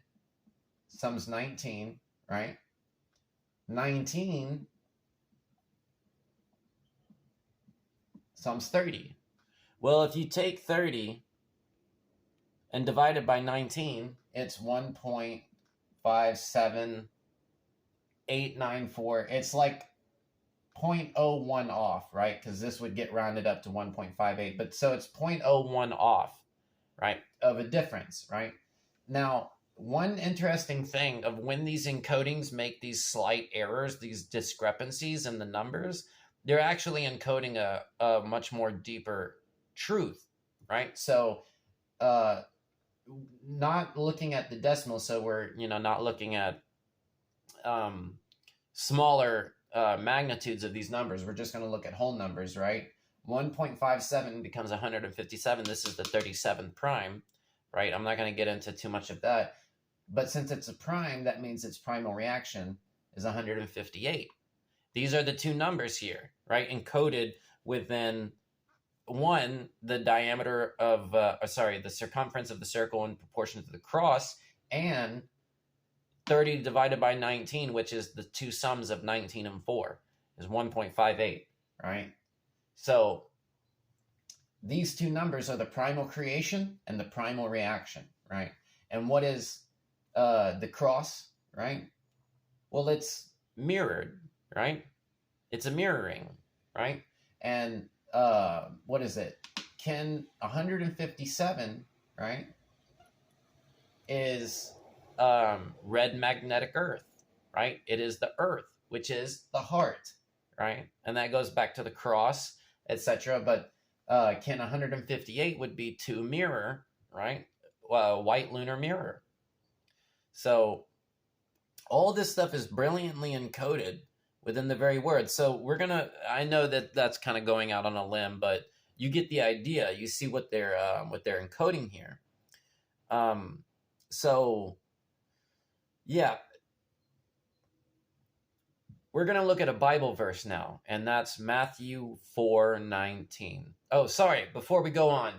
sums 19, right? 19 sums 30. Well, if you take 30 and divide it by 19, it's 1.57894. It's like 0.01 off, right? Because this would get rounded up to 1.58. But so it's 0.01 off, right, of a difference, right? Now, one interesting thing of when these encodings make these slight errors, these discrepancies in the numbers, they're actually encoding a much more deeper truth, right? So not looking at the decimal, so we're not looking at smaller magnitudes of these numbers. We're just going to look at whole numbers, right? 1.57 becomes 157. This is the 37th prime, right? I'm not going to get into too much of that, but since it's a prime, that means its primal reaction is 158. These are the 2 numbers here, right? Encoded within 1, the diameter of, the circumference of the circle in proportion to the cross, and 30 divided by 19, which is the 2 sums of 19 and 4, is 1.58, right? So these 2 numbers are the primal creation and the primal reaction, right? And what is the cross, right? Well, it's mirrored, right? It's a mirroring, right? And what is it? 157, right, is red magnetic earth, right? It is the earth, which is the heart, right? And that goes back to the cross, etc. But 158 would be to mirror, right? White lunar mirror. So all this stuff is brilliantly encoded within the very word. So I know that that's kind of going out on a limb, but you get the idea. You see what they're encoding here. So yeah, we're going to look at a Bible verse now, and that's Matthew 4:19. Oh, sorry, before we go on,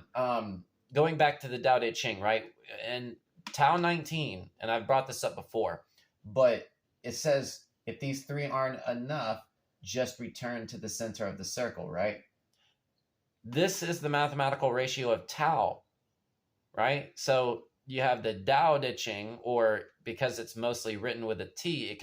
going back to the Tao Te Ching, right? And Tao 19, and I've brought this up before, but it says, if these 3 aren't enough, just return to the center of the circle, right? This is the mathematical ratio of Tao, right? So you have the Tao Te Ching, or because it's mostly written with a T, it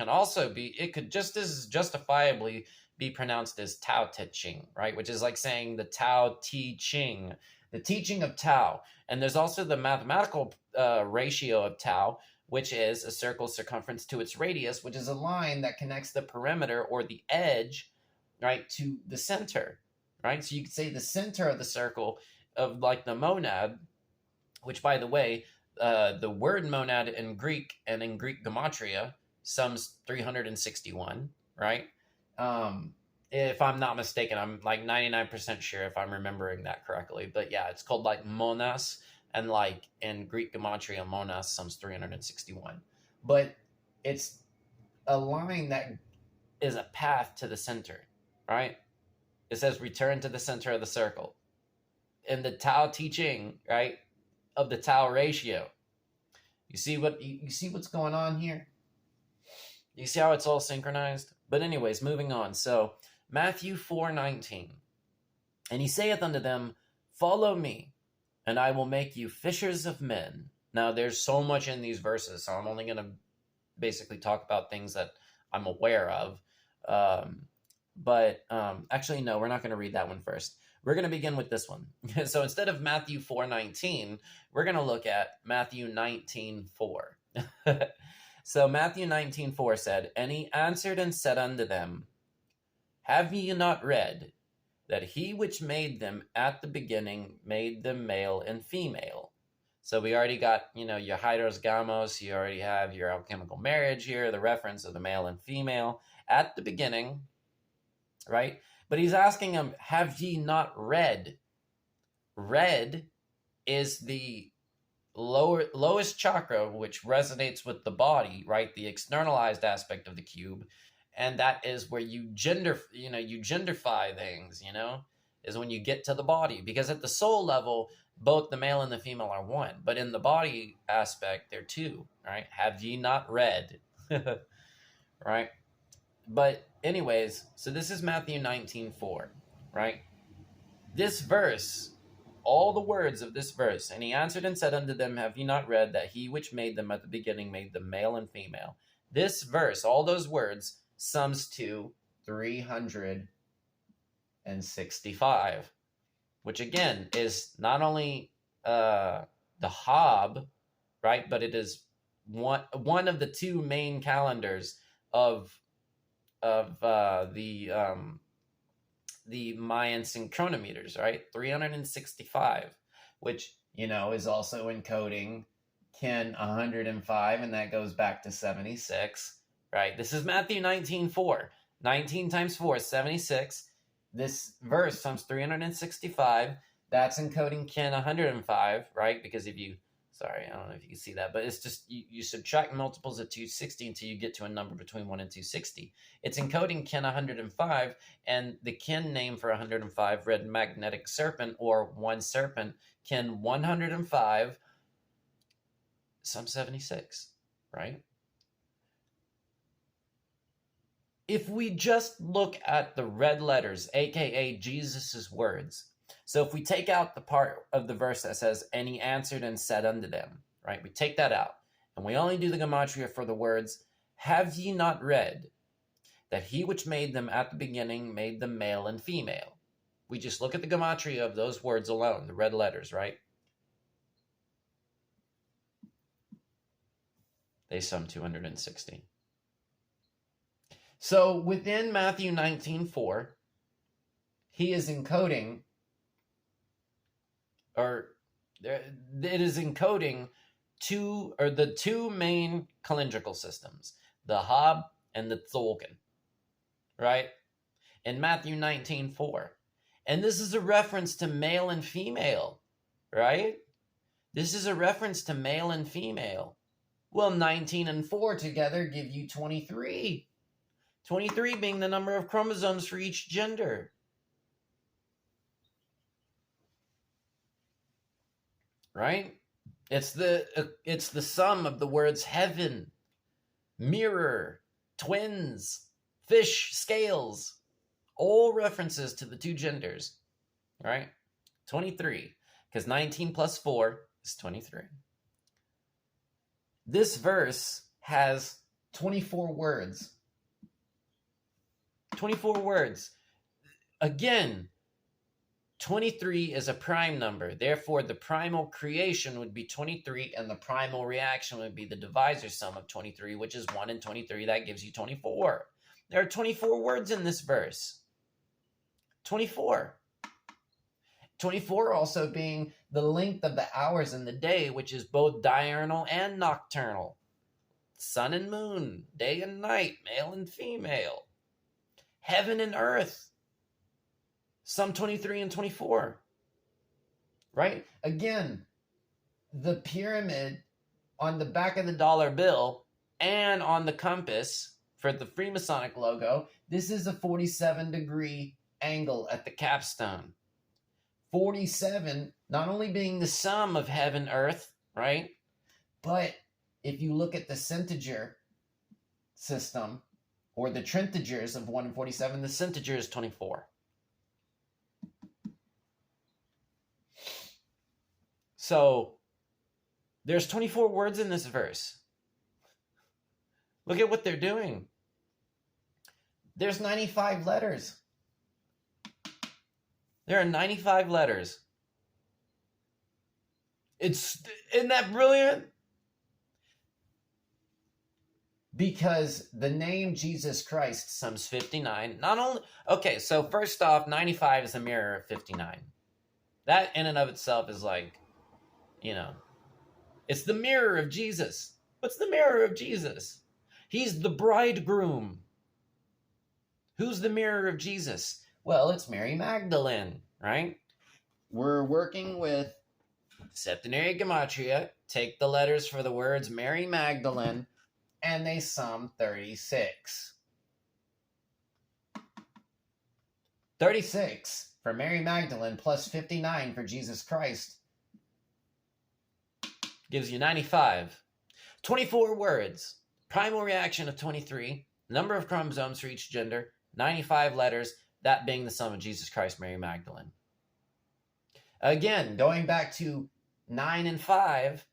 could just as justifiably be pronounced as Tao Te Ching, right? Which is like saying the Tao Te Ching. the teaching of tau. And there's also the mathematical ratio of tau, which is a circle's circumference to its radius, which is a line that connects the perimeter or the edge, right, to the center, right? So you could say the center of the circle of like the monad, which, by the way, the word monad in Greek and in Greek gematria sums 361, right? If I'm not mistaken, I'm like 99% sure if I'm remembering that correctly. But yeah, it's called like monas, and like in Greek gematria, monas sums 361. But it's a line that is a path to the center, right? It says return to the center of the circle. In the Tao teaching, right, of the Tao ratio, you see what's going on here? You see how it's all synchronized? But anyways, moving on. So Matthew 4:19. And he saith unto them, follow me, and I will make you fishers of men. Now there's so much in these verses, so I'm only going to basically talk about things that I'm aware of. Actually, no, we're not going to read that one first. We're going to begin with this one. So instead of Matthew 4:19, we're going to look at Matthew 19:4. So Matthew 19:4 said, and he answered and said unto them, have ye not read that he which made them at the beginning made them male and female? So we already got, your hydros gamos, you already have your alchemical marriage here, the reference of the male and female at the beginning, right? But he's asking them, have ye not read? Read is the lowest chakra, which resonates with the body, right? The externalized aspect of the cube. And that is where you genderfy things, is when you get to the body. Because at the soul level, both the male and the female are one. But in the body aspect, they're two, right? Have ye not read? Right? But anyways, so this is Matthew 19:4, right? This verse, all the words of this verse, and he answered and said unto them, have ye not read that he which made them at the beginning made them male and female? This verse, all those words, sums to 365, which again is not only the Hob, right, but it is one of the two main calendars of the Mayan synchronometers, right? 365, which, is also encoding kin 105, and that goes back to 76, right? This is Matthew 19:4. 19 times 4 is 76. This verse sums 365. That's encoding kin 105, right? Because if you, sorry, I don't know if you can see that, but it's just, you subtract multiples of 260 until you get to a number between 1 and 260. It's encoding kin 105, and the kin name for 105, red magnetic serpent, or one serpent, kin 105, some 76, right? If we just look at the red letters, aka Jesus's words, so if we take out the part of the verse that says, and he answered and said unto them, right? We take that out, and we only do the gematria for the words, have ye not read that he which made them at the beginning made them male and female? We just look at the gematria of those words alone, the red letters, right? They sum 260. So within Matthew 19:4, he is encoding, or it is encoding the two main calendrical systems, the Hob and the Tzolkin, right? In Matthew 19:4. And this is a reference to male and female, right? This is a reference to male and female. Well, 19 and 4 together give you 23. 23 being the number of chromosomes for each gender. Right? It's the sum of the words heaven, mirror, twins, fish, scales, all references to the two genders, right? 23, because 19 plus 4 is 23. This verse has 24 words. 24 words. Again, 23 is a prime number. Therefore, the primal creation would be 23, and the primal reaction would be the divisor sum of 23, which is 1 and 23. That gives you 24. There are 24 words in this verse. 24. 24 also being the length of the hours in the day, which is both diurnal and nocturnal. Sun and moon, day and night, male and female. Heaven and earth. Some 23 and 24. Right? Again, the pyramid on the back of the dollar bill and on the compass for the Freemasonic logo, this is a 47-degree angle at the capstone. 47 not only being the sum of heaven, earth, right? But if you look at the centiger system, or the trintigers of 1 and 47, the centiger is 24. So there's 24 words in this verse. Look at what they're doing. There's 95 letters. There are 95 letters. Isn't that brilliant? Because the name Jesus Christ sums 59. Okay, so first off, 95 is a mirror of 59. That in and of itself is like, it's the mirror of Jesus. What's the mirror of Jesus? He's the bridegroom. Who's the mirror of Jesus? Well, it's Mary Magdalene, right? We're working with septenary gematria. Take the letters for the words Mary Magdalene, and they sum 36. 36 for Mary Magdalene plus 59 for Jesus Christ gives you 95. 24 words. Primal reaction of 23. Number of chromosomes for each gender. 95 letters. That being the sum of Jesus Christ, Mary Magdalene. Again, going back to 9 and 5,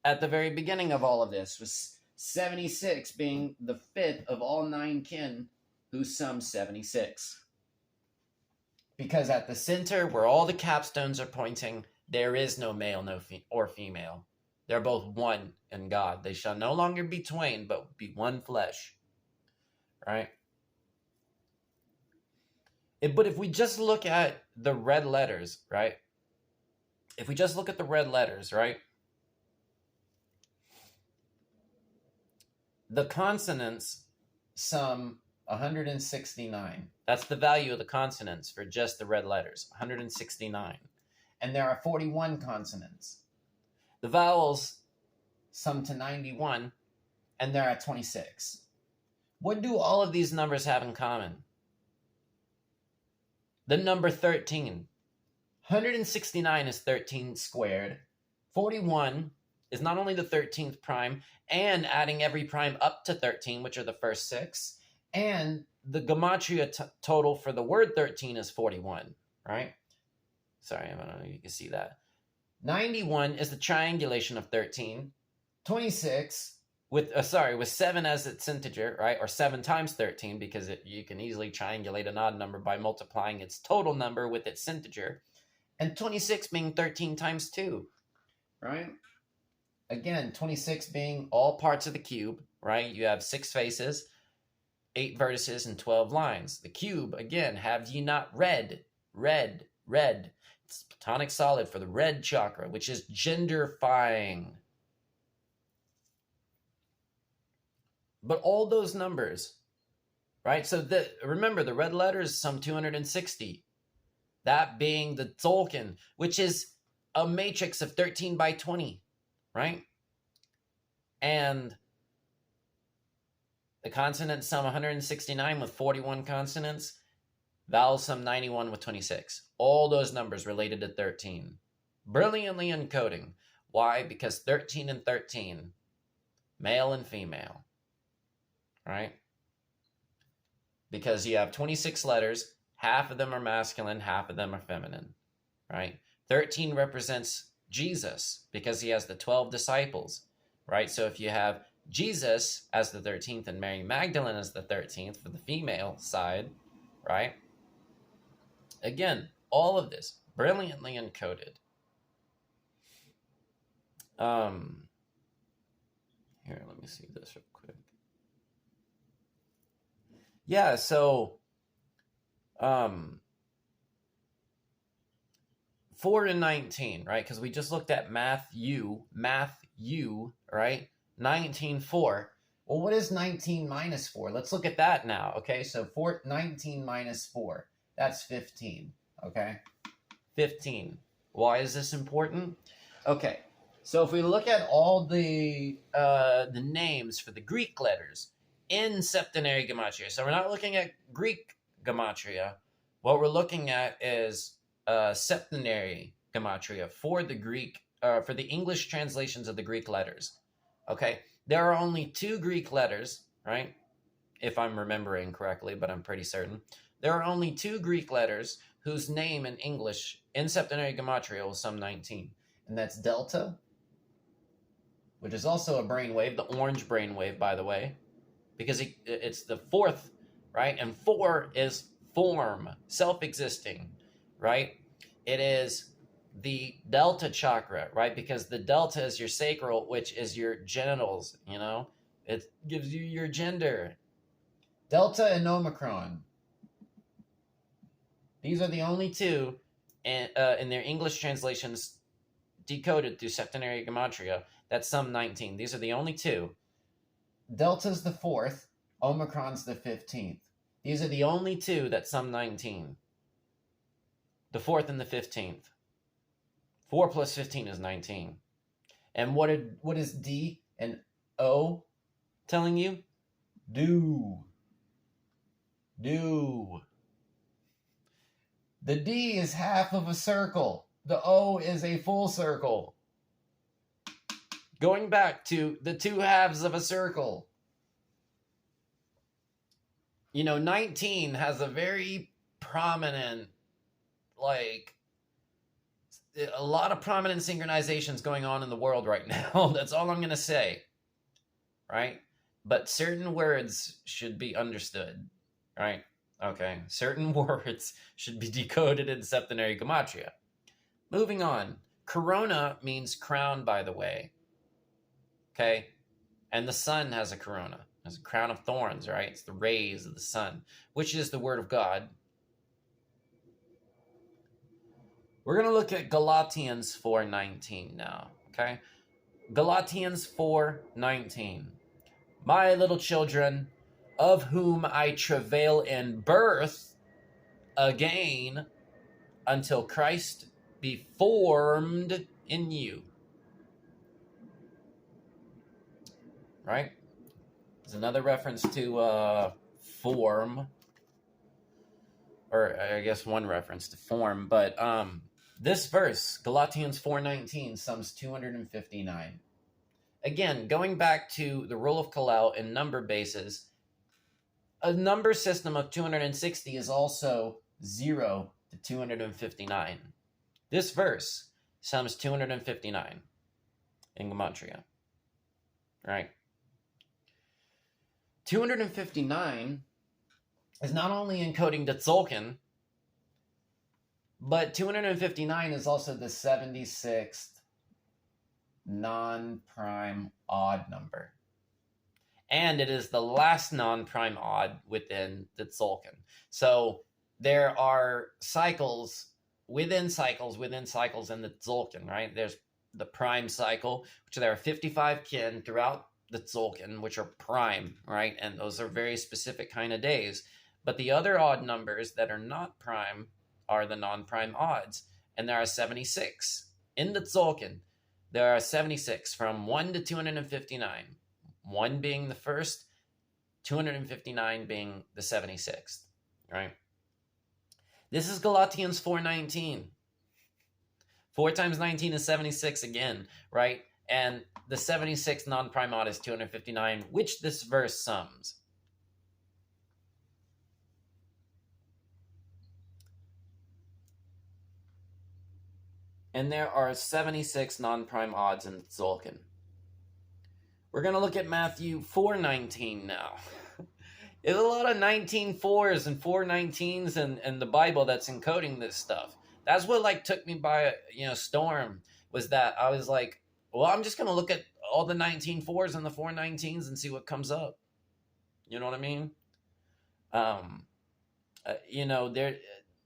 at the very beginning of all of this, was 76 being the fifth of all 9 kin, who sum 76. Because at the center, where all the capstones are pointing, there is no male or female. They're both one in God. They shall no longer be twain, but be one flesh. Right? But if we just look at the red letters, right? If we just look at the red letters, right? The consonants sum 169. That's the value of the consonants for just the red letters, 169. And there are 41 consonants. The vowels sum to 91, and there are 26. What do all of these numbers have in common? The number 13. 169 is 13 squared. 41 is not only the 13th prime, and adding every prime up to 13, which are the first 6, and the gematria total for the word 13 is 41, right? Sorry, I don't know if you can see that. 91 is the triangulation of 13. 26 with 7 as its integer, right? Or 7 times 13, because you can easily triangulate an odd number by multiplying its total number with its integer. And 26 being 13 times 2, right? Again, 26 being all parts of the cube, right? You have 6 faces, 8 vertices, and 12 lines. The cube, again, have ye not read. It's platonic solid for the red chakra, which is genderfying. But all those numbers, right? So remember, the red letters sum 260. That being the Tzolkin, which is a matrix of 13 by 20, right? And the consonants sum 169 with 41 consonants. Vowels sum 91 with 26. All those numbers related to 13. Brilliantly encoding. Why? Because 13 and 13, male and female, right? Because you have 26 letters, half of them are masculine, half of them are feminine, right? 13 represents Jesus because he has the 12 disciples, right? So if you have Jesus as the 13th and Mary Magdalene as the 13th for the female side, right? Again, All of this brilliantly encoded. Here, let me see this real quick. Yeah, so 4 and 19, right? Because we just looked at Matthew, right? 19:4. Well, what is 19 minus 4? Let's look at that now, okay? So 19 minus 4, that's 15, okay? 15. Why is this important? Okay, so if we look at all the names for the Greek letters in septenary gematria, so we're not looking at Greek gematria. What we're looking at is septenary gematria for the Greek, for the English translations of the Greek letters. Okay, there are only 2 Greek letters, right? If I'm remembering correctly, but I'm pretty certain. There are only 2 Greek letters whose name in English in septenary gematria will sum 19. And that's delta, which is also a brainwave, the orange brainwave, by the way, because it's the 4th, right? And 4 is form, self-existing, right? It is the delta chakra, right? Because the delta is your sacral, which is your genitals, you know? It gives you your gender. Delta and Omicron. These are the only 2 in their English translations decoded through septenary gematria that sum 19. These are the only 2. Delta's the 4th, Omicron's the 15th. These are the only 2 that sum 19. The 4th and the 15th. 4 plus 15 is 19. And what is D and O telling you? Do. The D is half of a circle. The O is a full circle. Going back to the 2 halves of a circle. You know, 19 has a very prominent, like, a lot of prominent synchronizations going on in the world right now. That's all I'm going to say. Right? But certain words should be understood. Right? Okay. Certain words should be decoded in septenary gematria. Moving on. Corona means crown, by the way. Okay? And the sun has a corona. It has a crown of thorns, right? It's the rays of the sun, which is the word of God. We're going to look at Galatians 4:19 now, okay? Galatians 4:19. My little children, of whom I travail in birth again until Christ be formed in you. Right? There's another reference to form, or I guess one reference to form, but this verse, Galatians 4:19, sums 259. Again, going back to the rule of Kalel and number bases, a number system of 260 is also 0 to 259. This verse sums 259 in gematria, right? 259 is not only encoding the Tzolkin, but 259 is also the 76th non-prime odd number. And it is the last non-prime odd within the Tzolkin. So there are cycles within cycles in the Tzolkin, right? There's the prime cycle, which there are 55 kin throughout the Tzolkin, which are prime, right? And those are very specific kind of days. But the other odd numbers that are not prime are the non-prime odds. And there are 76 in the Tzolkin. There are 76 from 1 to 259. 1 being the first, 259 being the 76th, right? This is Galatians 4:19. 4 times 19 is 76 again, right? And the 76th non-prime odd is 259, which this verse sums. And there are 76 non-prime odds in Tzolkin. We're going to look at Matthew 4:19 now. There's a lot of 19.4s and 419s in the Bible that's encoding this stuff. That's what like took me by storm, was that I was like, well, I'm just gonna look at all the 19.4s and the 419s and see what comes up. You know what I mean? There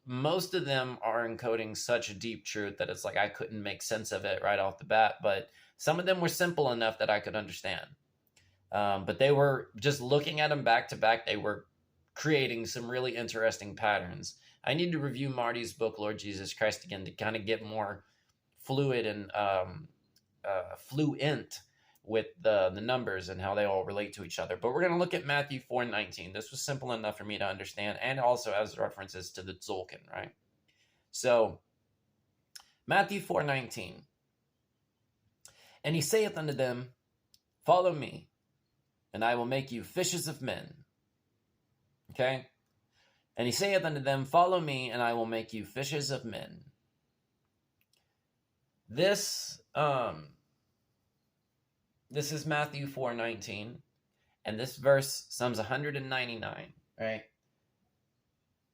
most of them are encoding such a deep truth that it's like I couldn't make sense of it right off the bat, but some of them were simple enough that I could understand. But they were just looking at them back to back. They were creating some really interesting patterns. I need to review Marty's book, Lord Jesus Christ, again to kind of get more fluid and fluent with the numbers and how they all relate to each other. But we're going to look at Matthew 4:19. This was simple enough for me to understand, and also as references to the Tzolkin, right? So, Matthew 4:19. And he saith unto them, follow me, and I will make you fishers of men. Okay? And he saith unto them, follow me, and I will make you fishers of men. This is Matthew 4:19, and this verse sums 199, right?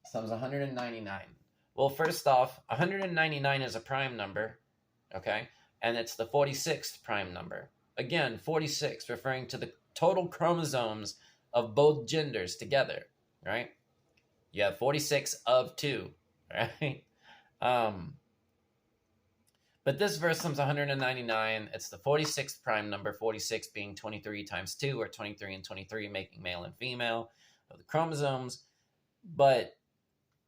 Sums 199. Well, first off, 199 is a prime number, okay? And it's the 46th prime number. Again, 46, referring to the total chromosomes of both genders together, right? You have 46 of 2, right? But this verse comes 199. It's the 46th prime number, 46 being 23 times 2, or 23 and 23, making male and female of the chromosomes. But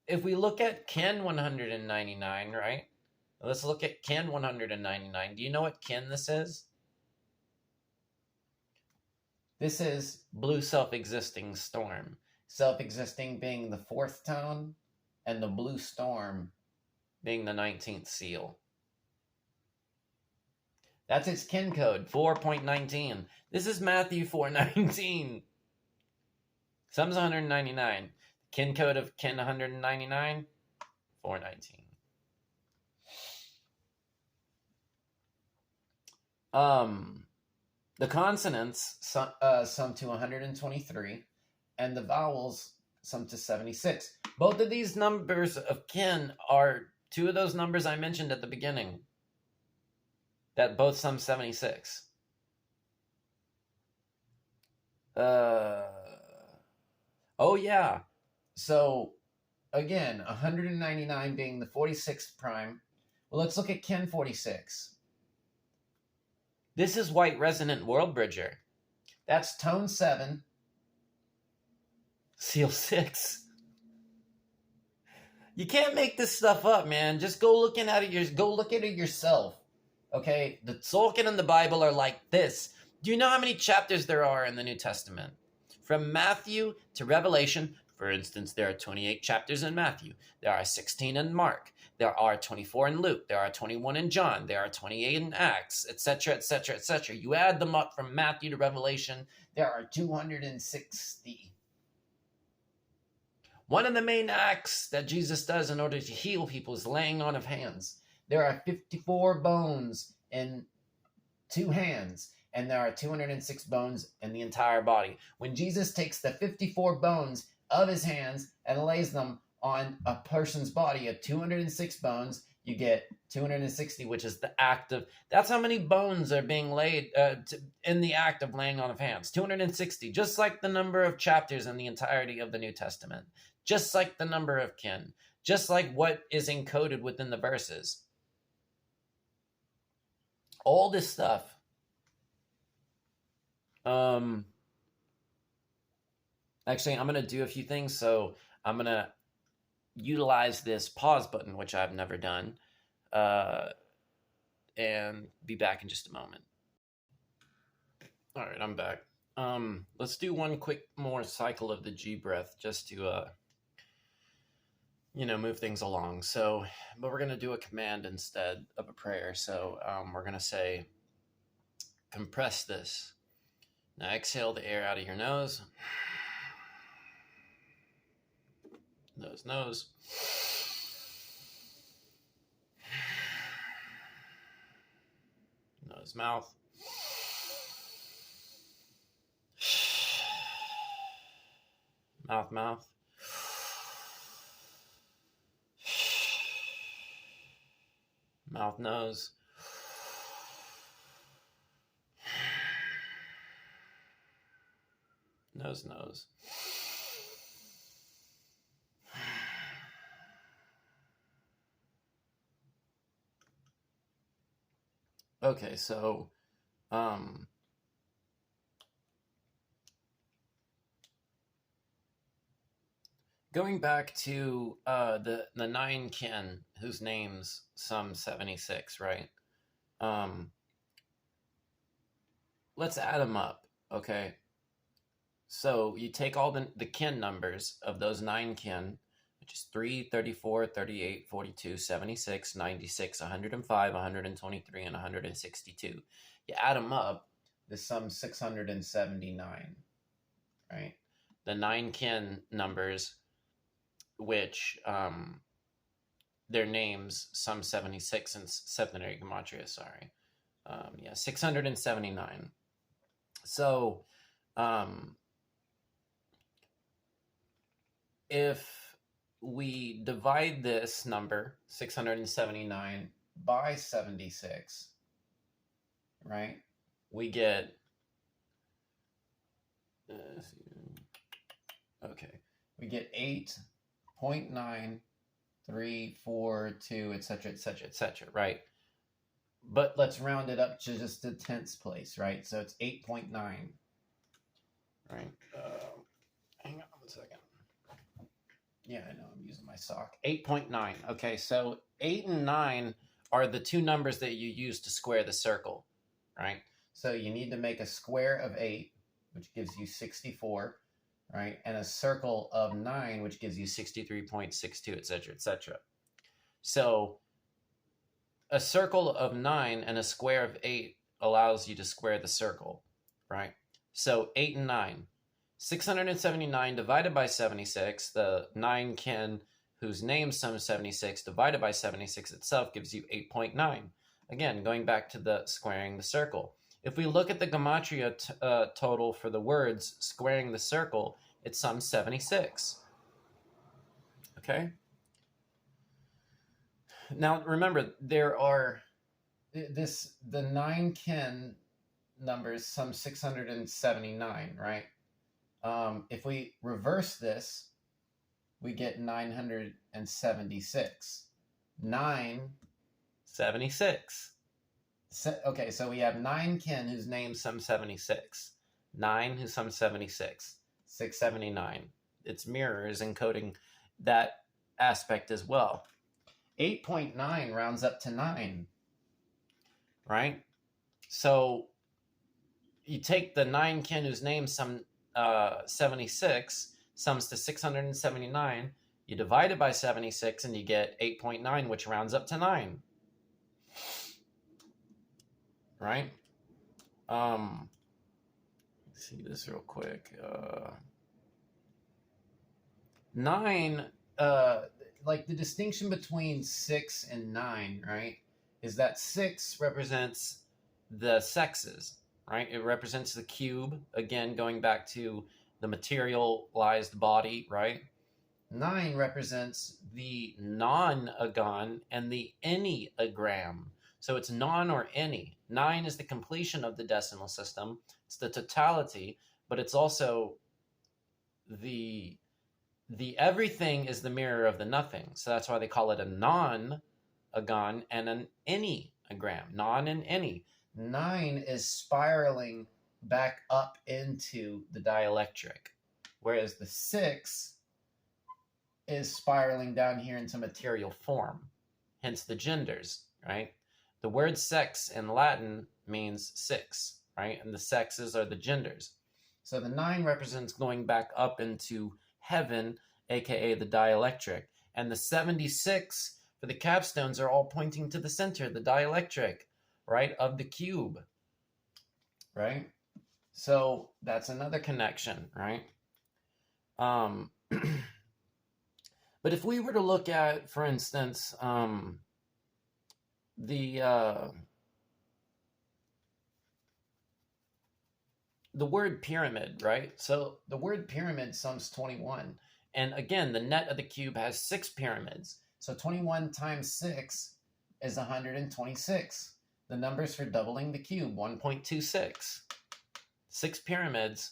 if we look at kin 199, right? Let's look at kin 199. Do you know what kin this is? This is blue self-existing storm. Self-existing being the 4th tone, and the blue storm being the 19th seal. That's its kin code, 4.19. This is Matthew 4:19. Sums 199. Kin code of kin 199, 419. The consonants sum to 123, and the vowels sum to 76. Both of these numbers of kin are two of those numbers I mentioned at the beginning that both sum 76. Oh yeah. So again, 199 being the 46th prime. Well, let's look at kin 46. This is white resonant world bridger. That's tone 7, seal 6. You can't make this stuff up, man. Just go look at it yourself. Okay? The Tzolkin and the Bible are like this. Do you know how many chapters there are in the New Testament? From Matthew to Revelation, for instance, there are 28 chapters in Matthew. There are 16 in Mark. There are 24 in Luke. There are 21 in John. There are 28 in Acts, etc., etc., etc. You add them up from Matthew to Revelation, there are 260. One of the main acts that Jesus does in order to heal people is laying on of hands. There are 54 bones in 2 hands, and there are 206 bones in the entire body. When Jesus takes the 54 bones of his hands and lays them on a person's body of 206 bones, you get 260, which is the act of, that's how many bones are being laid in the act of laying on of hands. 260, just like the number of chapters in the entirety of the New Testament, just like the number of kin, just like what is encoded within the verses. All this stuff. Actually, I'm going to do a few things, so I'm going to utilize this pause button, which I've never done, and be back in just a moment. All right, I'm back. Let's do one quick more cycle of the G breath just to, move things along. So, but we're going to do a command instead of a prayer. So we're going to say, compress this. Now exhale the air out of your nose. Nose. Nose, mouth. Mouth, mouth. Mouth, nose. Nose, nose. Okay, so going back to the nine kin whose names sum 76, right? Let's add them up, okay? So you take all the kin numbers of those nine kin, which is 3, 34, 38, 42, 76, 96, 105, 123, and 162. You add them up, this sums 679, right? The nine kin numbers, which their names sum 76 in septenary gematria, sorry. 679. So if we divide this number, 679, by 76, right, we get, we get 8.9342, etc., etc., etc., right? But let's round it up to just the tenths place, right? So it's 8.9, right? Hang on one second. Yeah, I know, I'm using my sock. 8.9. Okay, so 8 and 9 are the two numbers that you use to square the circle, right? So you need to make a square of 8, which gives you 64, right? And a circle of 9, which gives you 63.62, etc., etc. So a circle of 9 and a square of 8 allows you to square the circle, right? So 8 and 9. 679 divided by 76, the 9 kin whose name sums 76 divided by 76 itself gives you 8.9. Again, going back to the squaring the circle. If we look at the gematria total for the words squaring the circle, it sums 76. Okay? Now, remember, the 9 kin numbers sum 679, right? If we reverse this, we get 976. 976. Okay, so we have 9 kin whose name sum 76. 9 who sum 76. 679. Its mirror is encoding that aspect as well. 8.9 rounds up to 9, right? So you take the 9 kin whose name sum 76, sums to 679, you divide it by 76 and you get 8.9, which rounds up to 9, right? Let's see this real quick. 9, like the distinction between 6 and 9, right, is that 6 represents the sexes, right? It represents the cube, again, going back to the materialized body, right? 9 represents the non-agon and the enneagram. So it's non or any. 9 is the completion of the decimal system. It's the totality, but it's also the everything is the mirror of the nothing. So that's why they call it a non-agon and an enneagram. Non and any. 9 is spiraling back up into the dielectric, whereas the 6 is spiraling down here into material form, hence the genders, right? The word sex in Latin means 6, right? And the sexes are the genders. So the 9 represents going back up into heaven, aka the dielectric. And the 76 for the capstones are all pointing to the center, the dielectric, right, of the cube, right? So that's another connection, right? But if we were to look at, for instance, the the word pyramid, right? So the word pyramid sums 21. And again, the net of the cube has 6 pyramids. So 21 times 6 is 126. The numbers for doubling the cube, 1.26. 6 pyramids.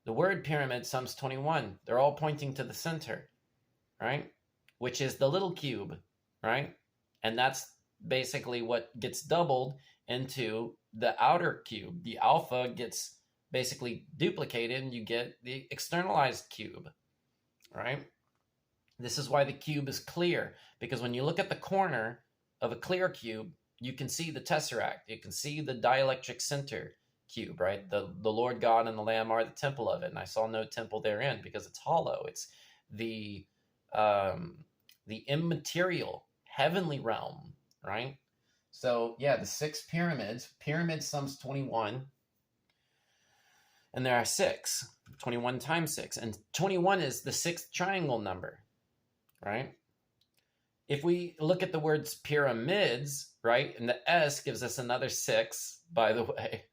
The word pyramid sums 21. They're all pointing to the center, right? Which is the little cube, right? And that's basically what gets doubled into the outer cube. The alpha gets basically duplicated and you get the externalized cube, right? This is why the cube is clear, because when you look at the corner of a clear cube, you can see the tesseract. You can see the dielectric center cube, right? The Lord God and the Lamb are the temple of it, and I saw no temple therein because it's hollow. It's the immaterial heavenly realm, right? So yeah, the 6 pyramids. Pyramid sums 21, and there are 6. 21 times 6, and 21 is the 6th triangle number, right? If we look at the words pyramids, right, and the S gives us another 6, by the way,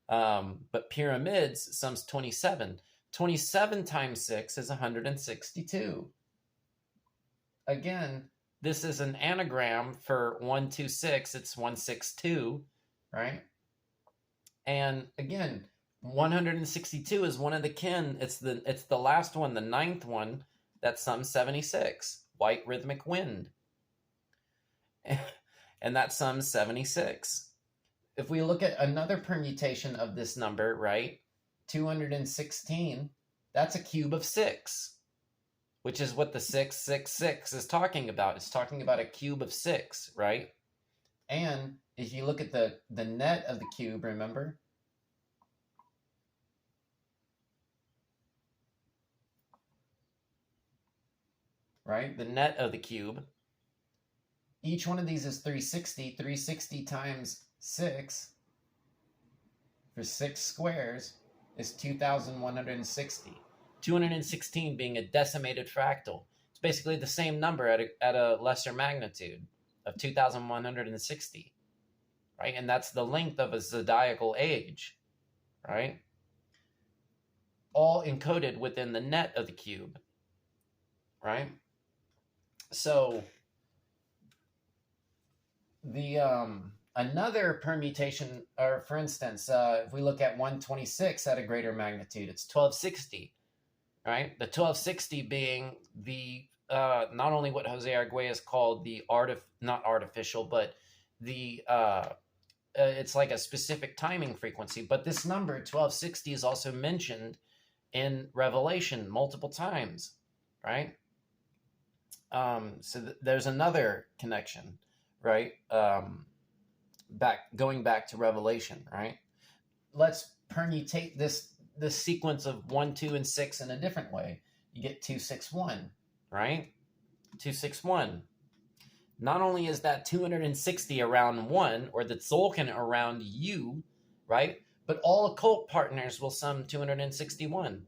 but pyramids sums 27. 27 times 6 is 162. Again, this is an anagram for 126. It's 162, right? And again, 162 is one of the kin. It's the last one, the 9th one, that sums 76. White rhythmic wind. And that sums 76. If we look at another permutation of this number, right, 216, that's a cube of 6, which is what the 666 is talking about. It's talking about a cube of 6, right? And if you look at the net of the cube, remember? Right? The net of the cube. Each one of these is 360. 360 times 6 for 6 squares is 2,160. 216 being a decimated fractal. It's basically the same number at a lesser magnitude of 2,160, right? And that's the length of a zodiacal age, right? All encoded within the net of the cube, right? So the another permutation, or for instance, if we look at 126 at a greater magnitude, it's 1260, right? The 1260 being the not only what Jose Arguelles called the not artificial, but the it's like a specific timing frequency. But this number 1260 is also mentioned in Revelation multiple times, right? So there's another connection, right? Going back to Revelation, right? Let's permutate this sequence of 1, 2, and 6 in a different way. You get 261, right? 261. Not only is that 260 around 1, or the Tzolkin around U, right? But all occult partners will sum 261.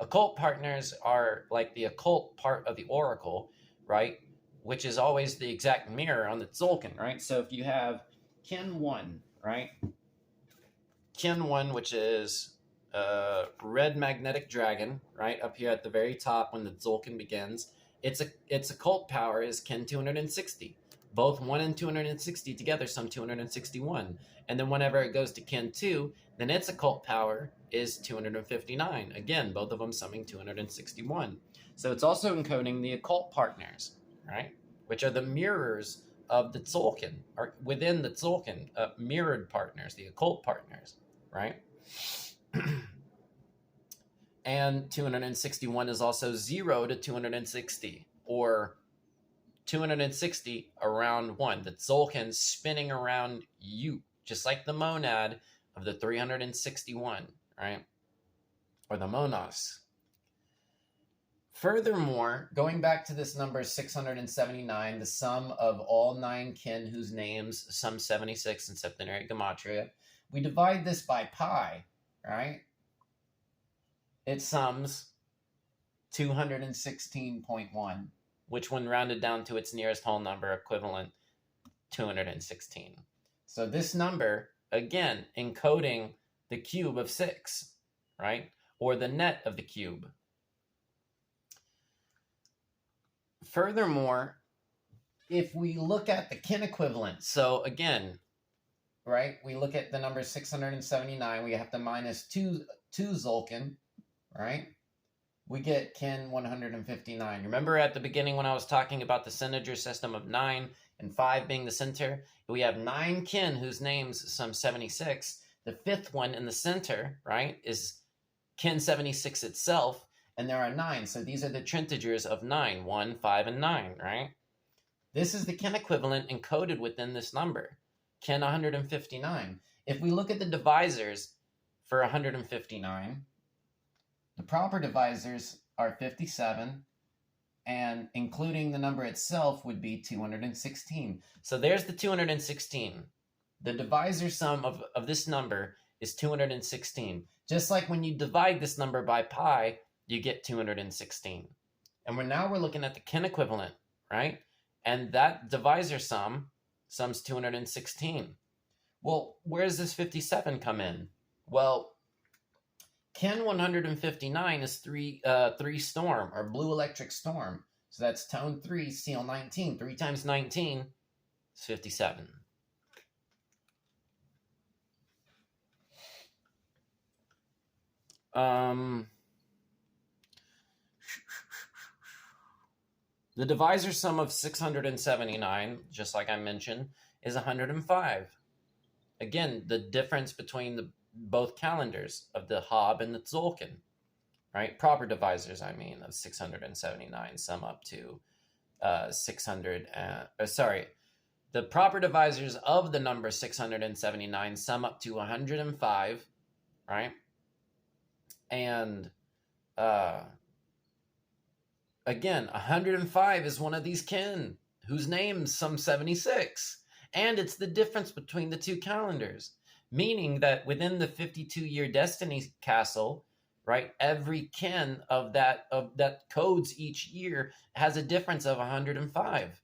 Occult partners are like the occult part of the oracle, right? Which is always the exact mirror on the Tzolkin, right? So if you have kin 1, right? Kin 1, which is red magnetic dragon, right? Up here at the very top when the Tzolkin begins. Its occult power is kin 260. Both 1 and 260 together sum 261. And then whenever it goes to kin 2, then its occult power is 259. Again, both of them summing 261. So it's also encoding the occult partners, right? Which are the mirrors of the Tzolkin, or within the Tzolkin, mirrored partners, the occult partners, right? And 261 is also 0 to 260, or 260 around 1. The Tzolkin spinning around U, just like the monad of the 361, right? Or the monos. Furthermore, going back to this number 679, the sum of all 9 kin whose names sum 76 in septenary gematria, we divide this by pi, right? It sums 216.1, which when rounded down to its nearest whole number, equivalent 216. So this number, again, encoding the cube of 6, right? Or the net of the cube. Furthermore, if we look at the kin equivalent, so again, right, we look at the number 679, we have to minus 2 Tzolkin, right? We get kin 159. Remember at the beginning when I was talking about the integer system of 9 and 5 being the center? We have 9 kin whose names sum 76. The fifth one in the center, right, is kin 76 itself, and there are 9. So these are the trintigers of 9, 1, 5, and 9, right? This is the kin equivalent encoded within this number, kin 159. If we look at the divisors for 159, the proper divisors are 57, and including the number itself would be 216. So there's the 216. The divisor sum of this number is 216. Just like when you divide this number by pi, you get 216. And now we're looking at the kin equivalent, right? And that divisor sums 216. Well, where does this 57 come in? Well, kin 159 is 3 storm, or blue electric storm. So that's tone 3, seal 19. 3 times 19 is 57. The divisor sum of 679, just like I mentioned, is 105. Again, the difference between both calendars of the Hob and the Tzolkin, right? Proper divisors, I mean, of 679 sum up to 600. The proper divisors of the number 679 sum up to 105, right? And again, 105 is one of these kin whose names sum 76. And it's the difference between the two calendars, meaning that within the 52-year destiny castle, right, every kin of that codes each year has a difference of 105.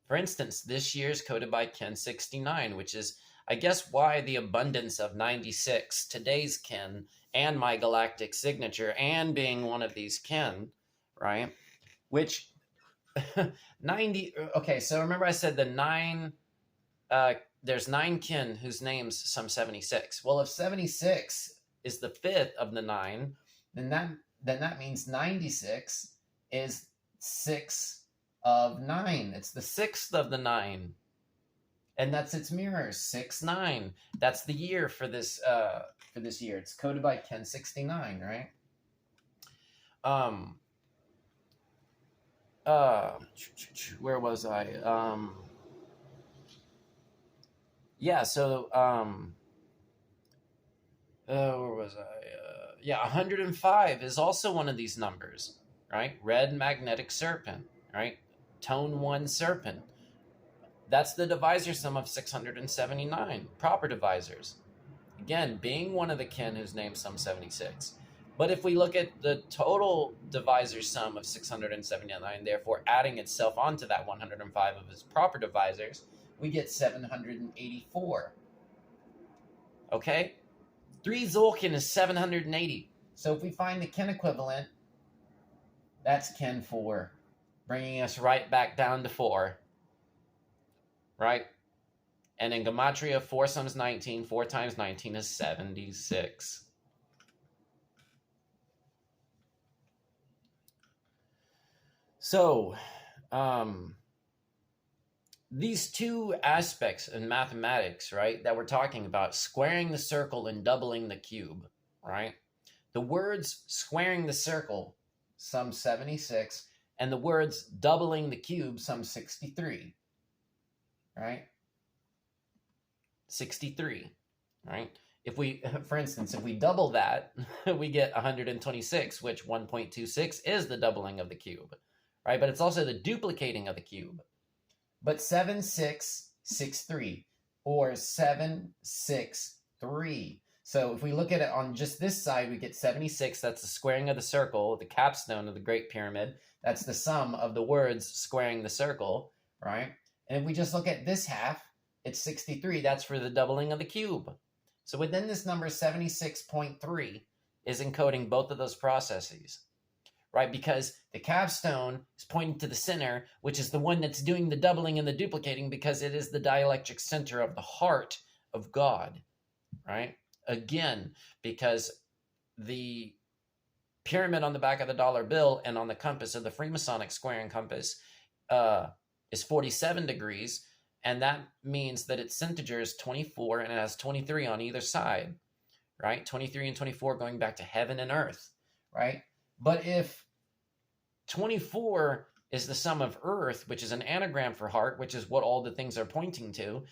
For instance, this year is coded by kin 69, which is, I guess, why the abundance of 96, today's kin, and my galactic signature, and being one of these kin, right? Which 90. Okay, so remember I said the 9. There's 9 kin whose names sum 76. Well, if 76 is the fifth of the 9, then that means 96 is 6 of 9. It's the 6th of the 9. And that's its mirror, 6, 9. That's the year for this year. It's coded by kin 69, right? Where was I? Yeah, so, where was I? 105 is also one of these numbers, right? Red magnetic serpent, right? Tone 1 serpent. That's the divisor sum of 679, proper divisors. Again, being one of the kin whose name sum 76. But if we look at the total divisor sum of 679, therefore adding itself onto that 105 of its proper divisors, we get 784. Okay? 3 Tzolkin is 780. So if we find the kin equivalent, that's kin 4, bringing us right back down to 4. Right? And in Gematria, 4 sums 19. 4 times 19 is 76. So, these two aspects in mathematics, right, that we're talking about, squaring the circle and doubling the cube, right? The words squaring the circle sum 76, and the words doubling the cube sum 63, right? 63, right? If we, for instance, if we double that, we get 126, which 1.26 is the doubling of the cube, right? But it's also the duplicating of the cube. But 7663 or 763. So if we look at it on just this side, we get 76. That's the squaring of the circle, the capstone of the Great Pyramid. That's the sum of the words squaring the circle, right? And if we just look at this half, it's 63. That's for the doubling of the cube. So within this number 76.3 is encoding both of those processes, right? Because the capstone is pointing to the center, which is the one that's doing the doubling and the duplicating, because it is the dielectric center of the heart of God, right? Again, because the pyramid on the back of the dollar bill and on the compass of the Freemasonic square and compass is 47 degrees, and that means that its integer is 24, and it has 23 on either side, right? 23 and 24 going back to heaven and earth, right? But if 24 is the sum of earth, which is an anagram for heart, which is what all the things are pointing to,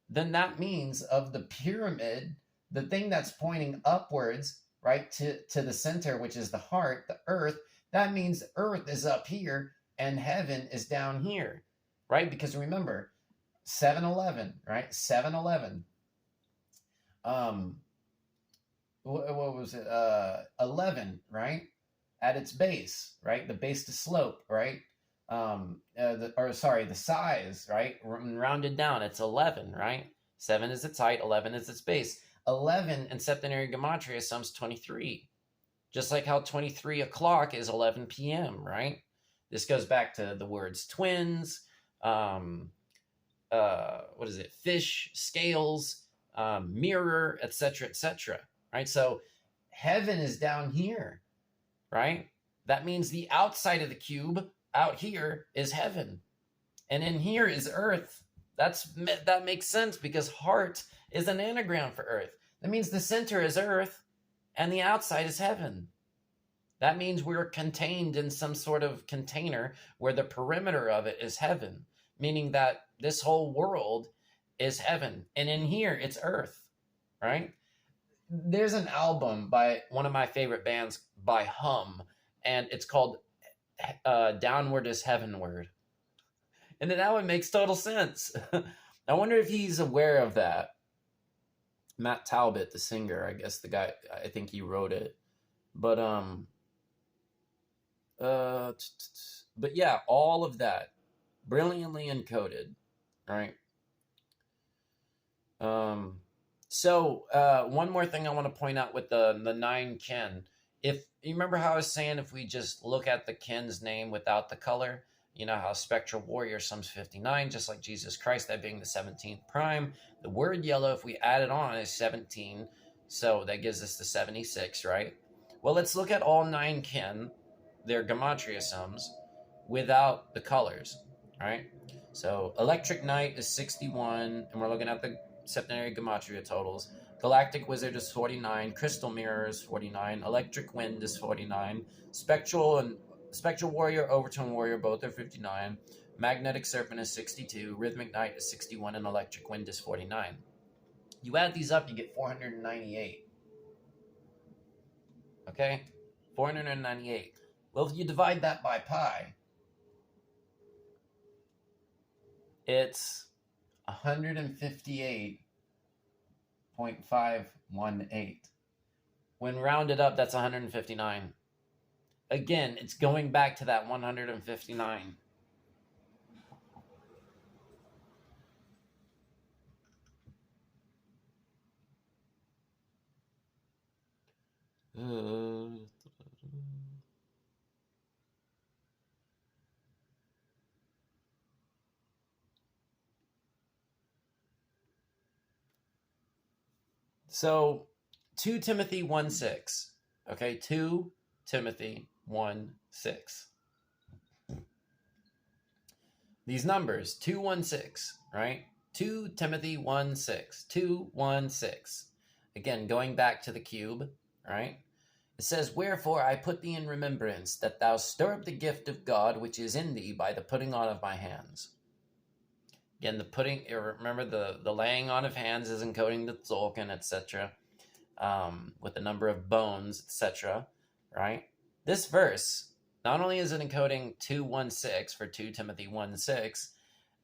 then that means of the pyramid, the thing that's pointing upwards, right, to the center, which is the heart, the earth, that means earth is up here and heaven is down here, right? Because remember, 7-Eleven, right? 7-Eleven. What was it? 11, right? At its base, right? The base to slope, right? The size, right? Rounded down, it's 11, right? 7 is its height, 11 is its base. 11 in septenary gematria sums 23. Just like how 23 o'clock is 11 p.m., right? This goes back to the words twins, fish, scales, mirror, etc., right? So heaven is down here, right? That means the outside of the cube out here is heaven, and in here is earth. That makes sense because heart is an anagram for earth. That means the center is earth and the outside is heaven. That means we're contained in some sort of container where the perimeter of it is heaven, meaning that this whole world is heaven, and in here it's earth, right? There's an album by one of my favorite bands by Hum, and it's called Downward is Heavenward. And that one makes total sense. I wonder if he's aware of that. Matt Talbot, the singer, I guess the guy, I think he wrote it. But yeah, all of that brilliantly encoded, right? So one more thing I want to point out with the 9 kin. If you remember how I was saying, if we just look at the kin's name without the color, you know how Spectral Warrior sums 59, just like Jesus Christ, that being the 17th prime. The word yellow, if we add it on, is 17. So that gives us the 76, right? Well, let's look at all 9 kin, their gematria sums, without the colors, right? So Electric Knight is 61, and we're looking at the septenary gematria totals. Galactic Wizard is 49, Crystal Mirror is 49, Electric Wind is 49, Spectral Warrior, Overtone Warrior, both are 59, Magnetic Serpent is 62, Rhythmic Knight is 61, and Electric Wind is 49. You add these up, you get 498. Okay? 498. Well, if you divide that by pi, it's 158.518. When rounded up, that's 159. Again, it's going back to that 159. So 2 Timothy 1:6. Okay, 2 Timothy 1:6. These numbers, 2:16, right? 2 Timothy 1:6. 2:16. Again, going back to the cube, right? It says, "Wherefore I put thee in remembrance, that thou stir up the gift of God which is in thee by the putting on of my hands." Again, remember the laying on of hands is encoding the Tzolkin, etc., with the number of bones, etc., right? This verse, not only is it encoding 2:16 for 2 Timothy 1:6,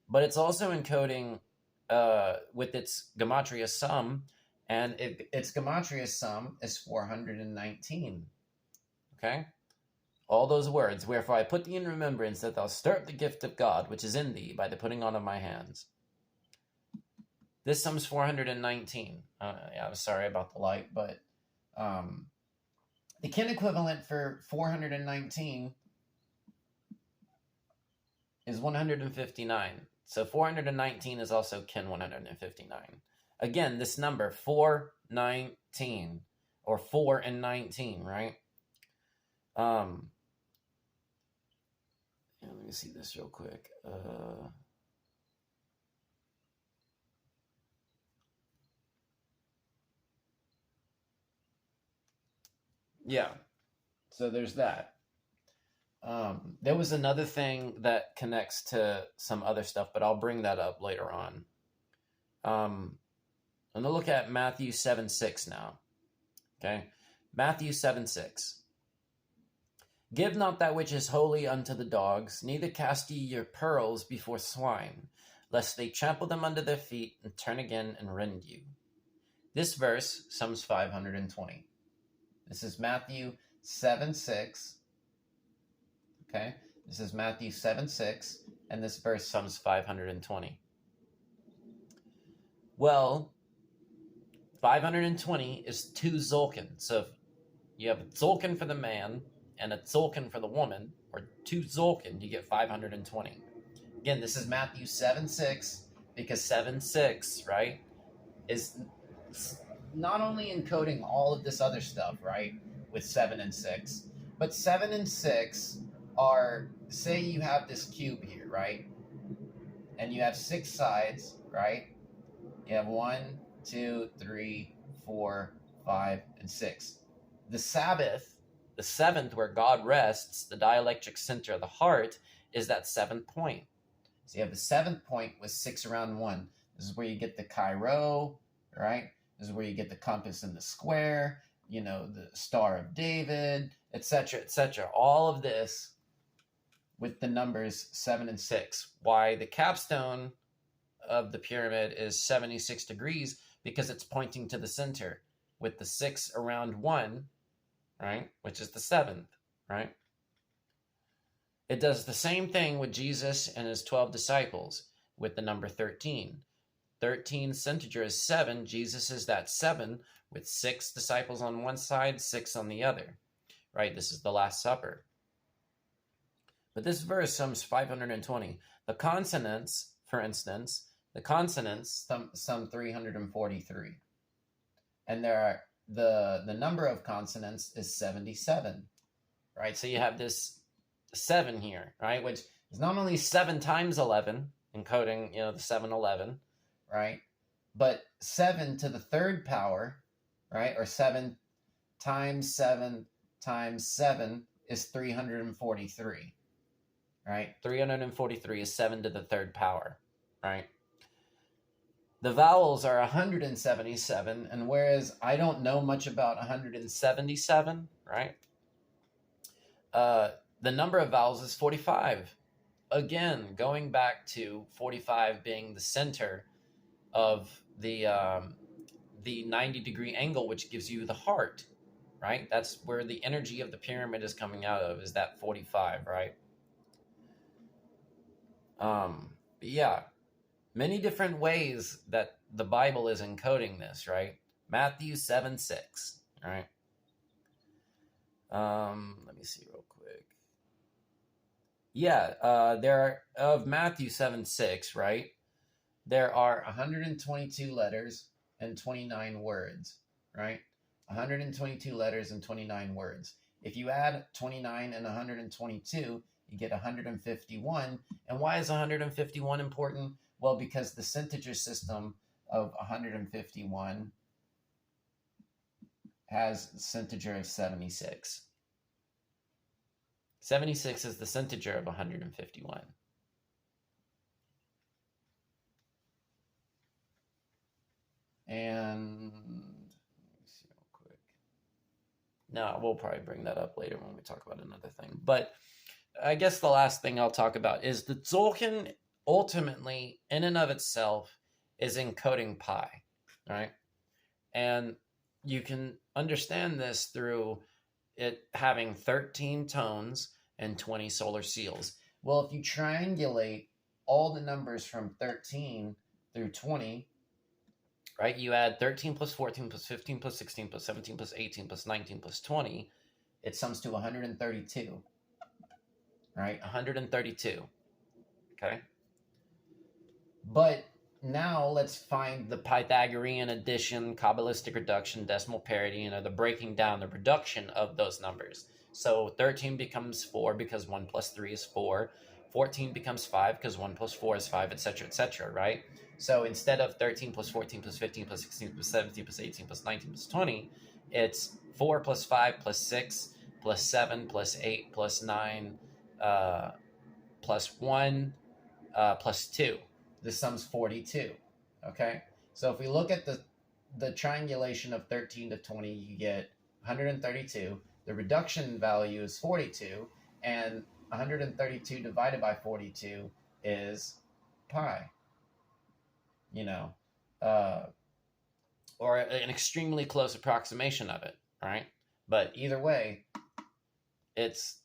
but it's also encoding with its gematria sum, and its gematria sum is 419. Okay? All those words, "Wherefore I put thee in remembrance, that thou stir up the gift of God which is in thee by the putting on of my hands." This sums 419. Yeah, I'm sorry about the light, but the kin equivalent for 419 is 159. So 419 is also kin 159. Again, this number 419 or 4 and 19, right? Yeah, let me see this real quick. Yeah, so there's that. There was another thing that connects to some other stuff, but I'll bring that up later on. I'm going to look at Matthew 7:6 now. Okay, Matthew 7:6. Give not that which is holy unto the dogs, neither cast ye your pearls before swine, lest they trample them under their feet and turn again and rend you. This verse sums 520. This is Matthew 7:6. Okay, this is Matthew 7:6, and this verse sums 520. Well, 520 is 2 Tzolkin. So if you have a Tzolkin for the man and a Tzolkin for the woman, or 2 Tzolkin, you get 520. Again, this is Matthew 7:6, because 7:6, right, is not only encoding all of this other stuff, right, with 7 and 6, but 7 and 6 are, say you have this cube here, right, and you have 6 sides, right? You have 1, 2, 3, 4, 5, and 6. The Sabbath, the seventh, where God rests, the dielectric center of the heart, is that 7th point. So you have the 7th point with 6 around 1. This is where you get the Cairo, right? This is where you get the compass and the square, you know, the Star of David, etc., etc. All of this with the numbers 7 and 6. Why the capstone of the pyramid is 76 degrees, because it's pointing to the center with the 6 around 1, right, which is the 7th, right? It does the same thing with Jesus and his 12 disciples with the number 13. 13's integer is 7. Jesus is that 7 with 6 disciples on one side, 6 on the other, right? This is the Last Supper. But this verse sums 520. The consonants, for instance, the consonants sum 343. And there are the number of consonants is 77, right? So you have this 7 here, right? Which is not only 7 times 11, encoding, you know, the 711, right? But 7 to the 3rd power, right? Or 7 times 7 times 7 is 343, right? 343 is 7 to the 3rd power, right? The vowels are 177, and whereas I don't know much about 177, right? The number of vowels is 45. Again, going back to 45 being the center of the 90-degree angle, which gives you the heart, right? That's where the energy of the pyramid is coming out of, is that 45, right? Yeah. Many different ways that the Bible is encoding this, right? Matthew 7:6, right? Let me see real quick. Yeah, there are, of Matthew 7:6, right? There are 122 letters and 29 words, right? 122 letters and 29 words. If you add 29 and 122, you get 151. And why is 151 important? Well, because the centiger system of 151 has the centiger of 76. 76 is the centiger of 151. And let me see real quick. No, we'll probably bring that up later when we talk about another thing. But I guess the last thing I'll talk about is the Tzolkin ultimately, in and of itself, is encoding pi, right? And you can understand this through it having 13 tones and 20 solar seals. Well, if you triangulate all the numbers from 13 through 20, right? You add 13 plus 14 plus 15 plus 16 plus 17 plus 18 plus 19 plus 20. It sums to 132, right? 132, okay? But now let's find the Pythagorean addition, Kabbalistic reduction, decimal parity, the breaking down, the reduction of those numbers. So 13 becomes 4 because 1 plus 3 is 4. 14 becomes 5 because 1 plus 4 is 5, etc., right? So instead of 13 plus 14 plus 15 plus 16 plus 17 plus 18 plus 19 plus 20, it's 4 plus 5 plus 6 plus 7 plus 8 plus 9 plus 1 plus 2. This sums 42, okay? So if we look at the triangulation of 13 to 20, you get 132. The reduction value is 42, and 132 divided by 42 is pi, or an extremely close approximation of it, right? But either way, it's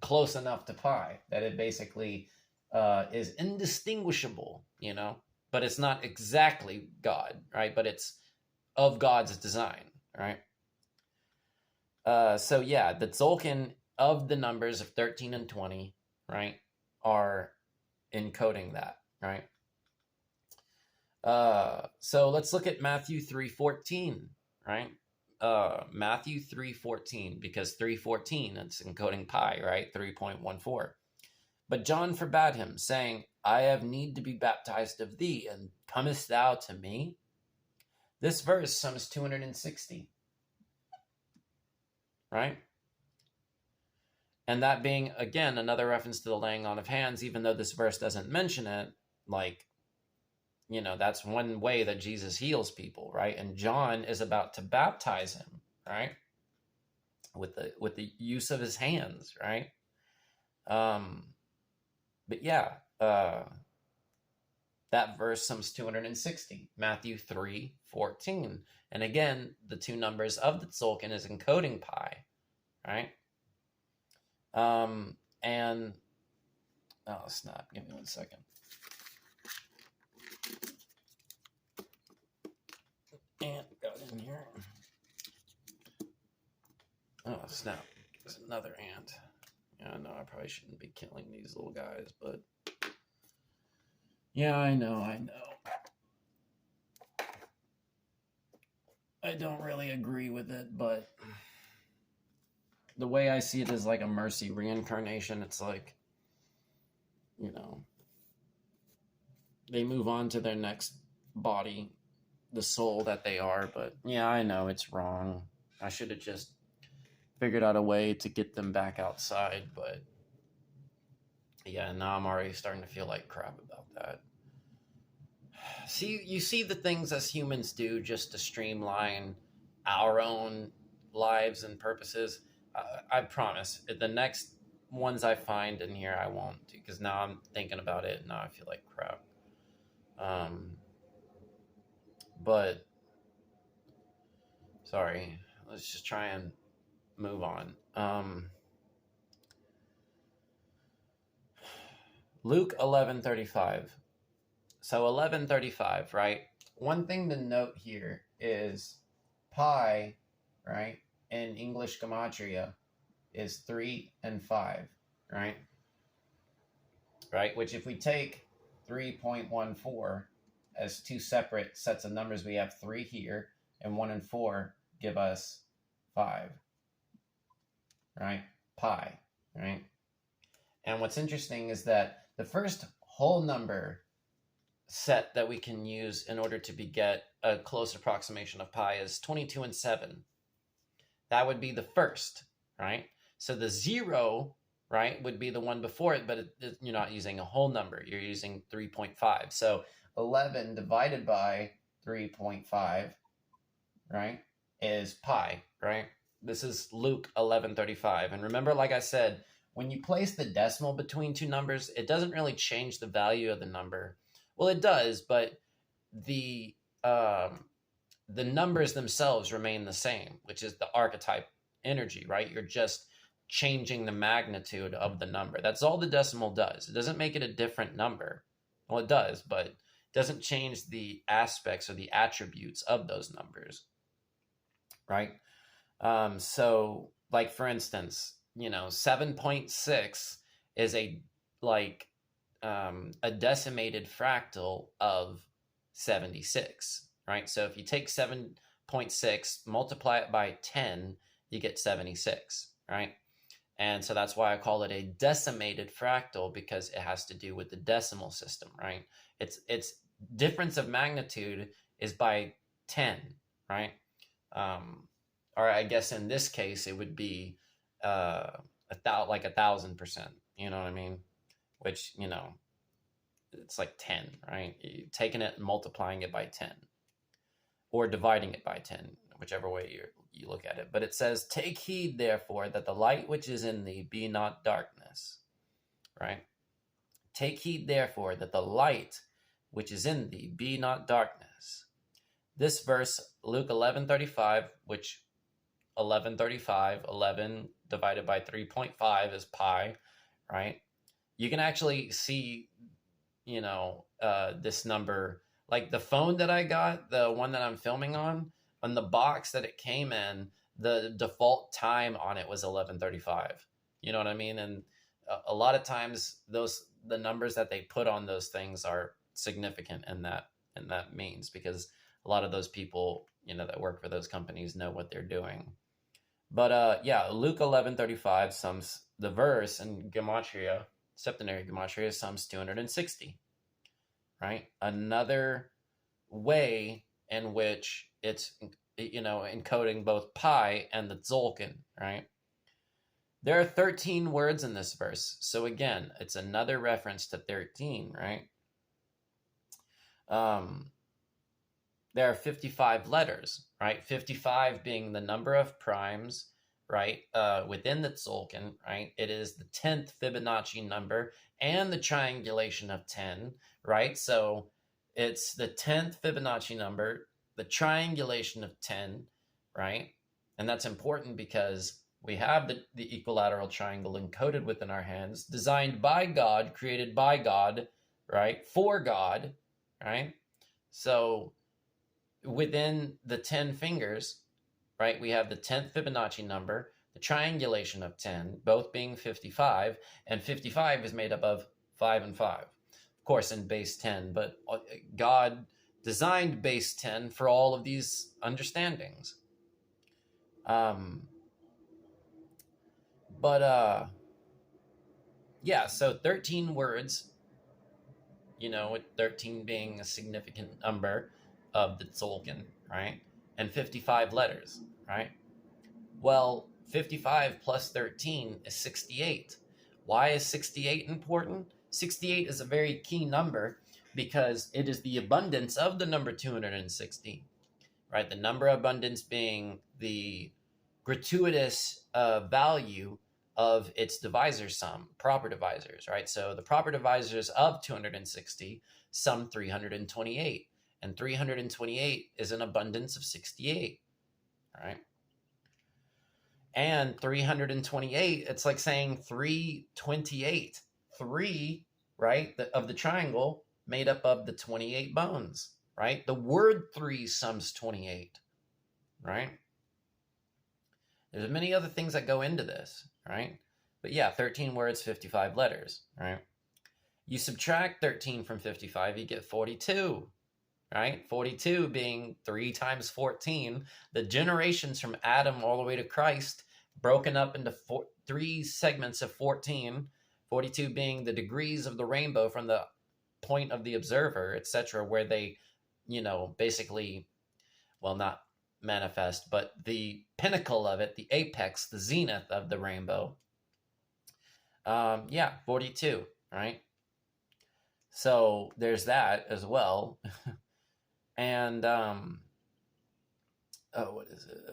close enough to pi that it basically is indistinguishable, but it's not exactly God, right? But it's of God's design, right? So yeah, the Tzolkin of the numbers of 13 and 20, right, are encoding that, right? So let's look at Matthew 3:14, right? Matthew 3:14, because 3:14, it's encoding pi, right? 3.14. But John forbade him, saying, I have need to be baptized of thee, and comest thou to me? This verse sums 260, right? And that being, again, another reference to the laying on of hands, even though this verse doesn't mention it, that's one way that Jesus heals people, right? And John is about to baptize him, right? With the use of his hands, right? But yeah, that verse sums 260, Matthew 3:14. And again, the two numbers of the Tzolkin is encoding pi, right? And, oh snap, give me 1 second. Ant got in here. Oh snap, there's another ant. Yeah, I know I probably shouldn't be killing these little guys, but yeah, I know. I don't really agree with it, but the way I see it is like a mercy reincarnation. It's like, they move on to their next body, the soul that they are, but yeah, I know it's wrong. I should have just figured out a way to get them back outside, but yeah, now I'm already starting to feel like crap about that. You see the things as humans do just to streamline our own lives and purposes. I promise, the next ones I find in here, I won't, because now I'm thinking about it, and now I feel like crap. But sorry, let's just try and move on. Luke 11:35. So 11:35, right? One thing to note here is pi, right, in English gematria is 3 and 5, right? Right, which if we take 3.14 as two separate sets of numbers, we have 3 here, and 1 and 4 give us 5, right? Pi, right? And what's interesting is that the first whole number set that we can use in order to get a close approximation of pi is 22 and 7. That would be the first, right? So the 0, right, would be the one before it, but you're not using a whole number. You're using 3.5. So 11 divided by 3.5, right, is pi, right? This is Luke 11:35. And remember, like I said, when you place the decimal between two numbers, it doesn't really change the value of the number. Well, it does, but the numbers themselves remain the same, which is the archetype energy, right? You're just changing the magnitude of the number. That's all the decimal does. It doesn't make it a different number. Well, it does, but doesn't change the aspects or the attributes of those numbers, right? So like for instance, 7.6 is like a decimated fractal of 76, right? So if you take 7.6, multiply it by 10, you get 76, right? And so that's why I call it a decimated fractal, because it has to do with the decimal system, right? Its difference of magnitude is by 10, right? Or I guess in this case it would be like 1,000%. You know what I mean? Which it's like 10, right? You're taking it and multiplying it by 10, or dividing it by 10, whichever way you look at it. But it says, "Take heed, therefore, that the light which is in thee be not darkness." Right? Take heed, therefore, that the light which is in thee be not darkness. This verse, Luke 11:35, which 11:35, 11 divided by 3.5 is pi, right? You can actually see, this number, like the phone that I got, the one that I'm filming on the box that it came in, the default time on it was 11:35. You know what I mean? And a lot of times the numbers that they put on those things are significant in that means, because a lot of those people, that work for those companies know what they're doing. But Luke 11:35 sums the verse in gematria, septenary gematria, sums 260. Right? Another way in which it's encoding both pi and the Tzolkin, right? There are 13 words in this verse. So again, it's another reference to 13, right? There are 55 letters, right? 55 being the number of primes, right? Within the Tzolkin, right? It is the 10th Fibonacci number and the triangulation of 10, right? So it's the 10th Fibonacci number, the triangulation of 10, right? And that's important because we have the equilateral triangle encoded within our hands, designed by God, created by God, right? For God, right? So within the 10 fingers, right, we have the 10th Fibonacci number, the triangulation of 10, both being 55, and 55 is made up of 5 and 5. Of course, in base 10, but God designed base 10 for all of these understandings. So 13 words, with 13 being a significant number of the Tzolkin, right? And 55 letters, right? Well, 55 plus 13 is 68. Why is 68 important? 68 is a very key number because it is the abundance of the number 260, right? The number abundance being the gratuitous value of its divisor sum, proper divisors, right? So the proper divisors of 260 sum 328, and 328 is an abundance of 68, right? And 328, it's like saying 328. 3, right, of the triangle made up of the 28 bones, right? The word 3 sums 28, right? There's many other things that go into this, right? But 13 words, 55 letters, right? You subtract 13 from 55, you get 42, right? 42 being 3 times 14. The generations from Adam all the way to Christ broken up into 3 segments of 14. 42 being the degrees of the rainbow from the point of the observer, etc., where they, basically, well, not manifest, but the pinnacle of it, the apex, the zenith of the rainbow. 42, right? So there's that as well. And what is it?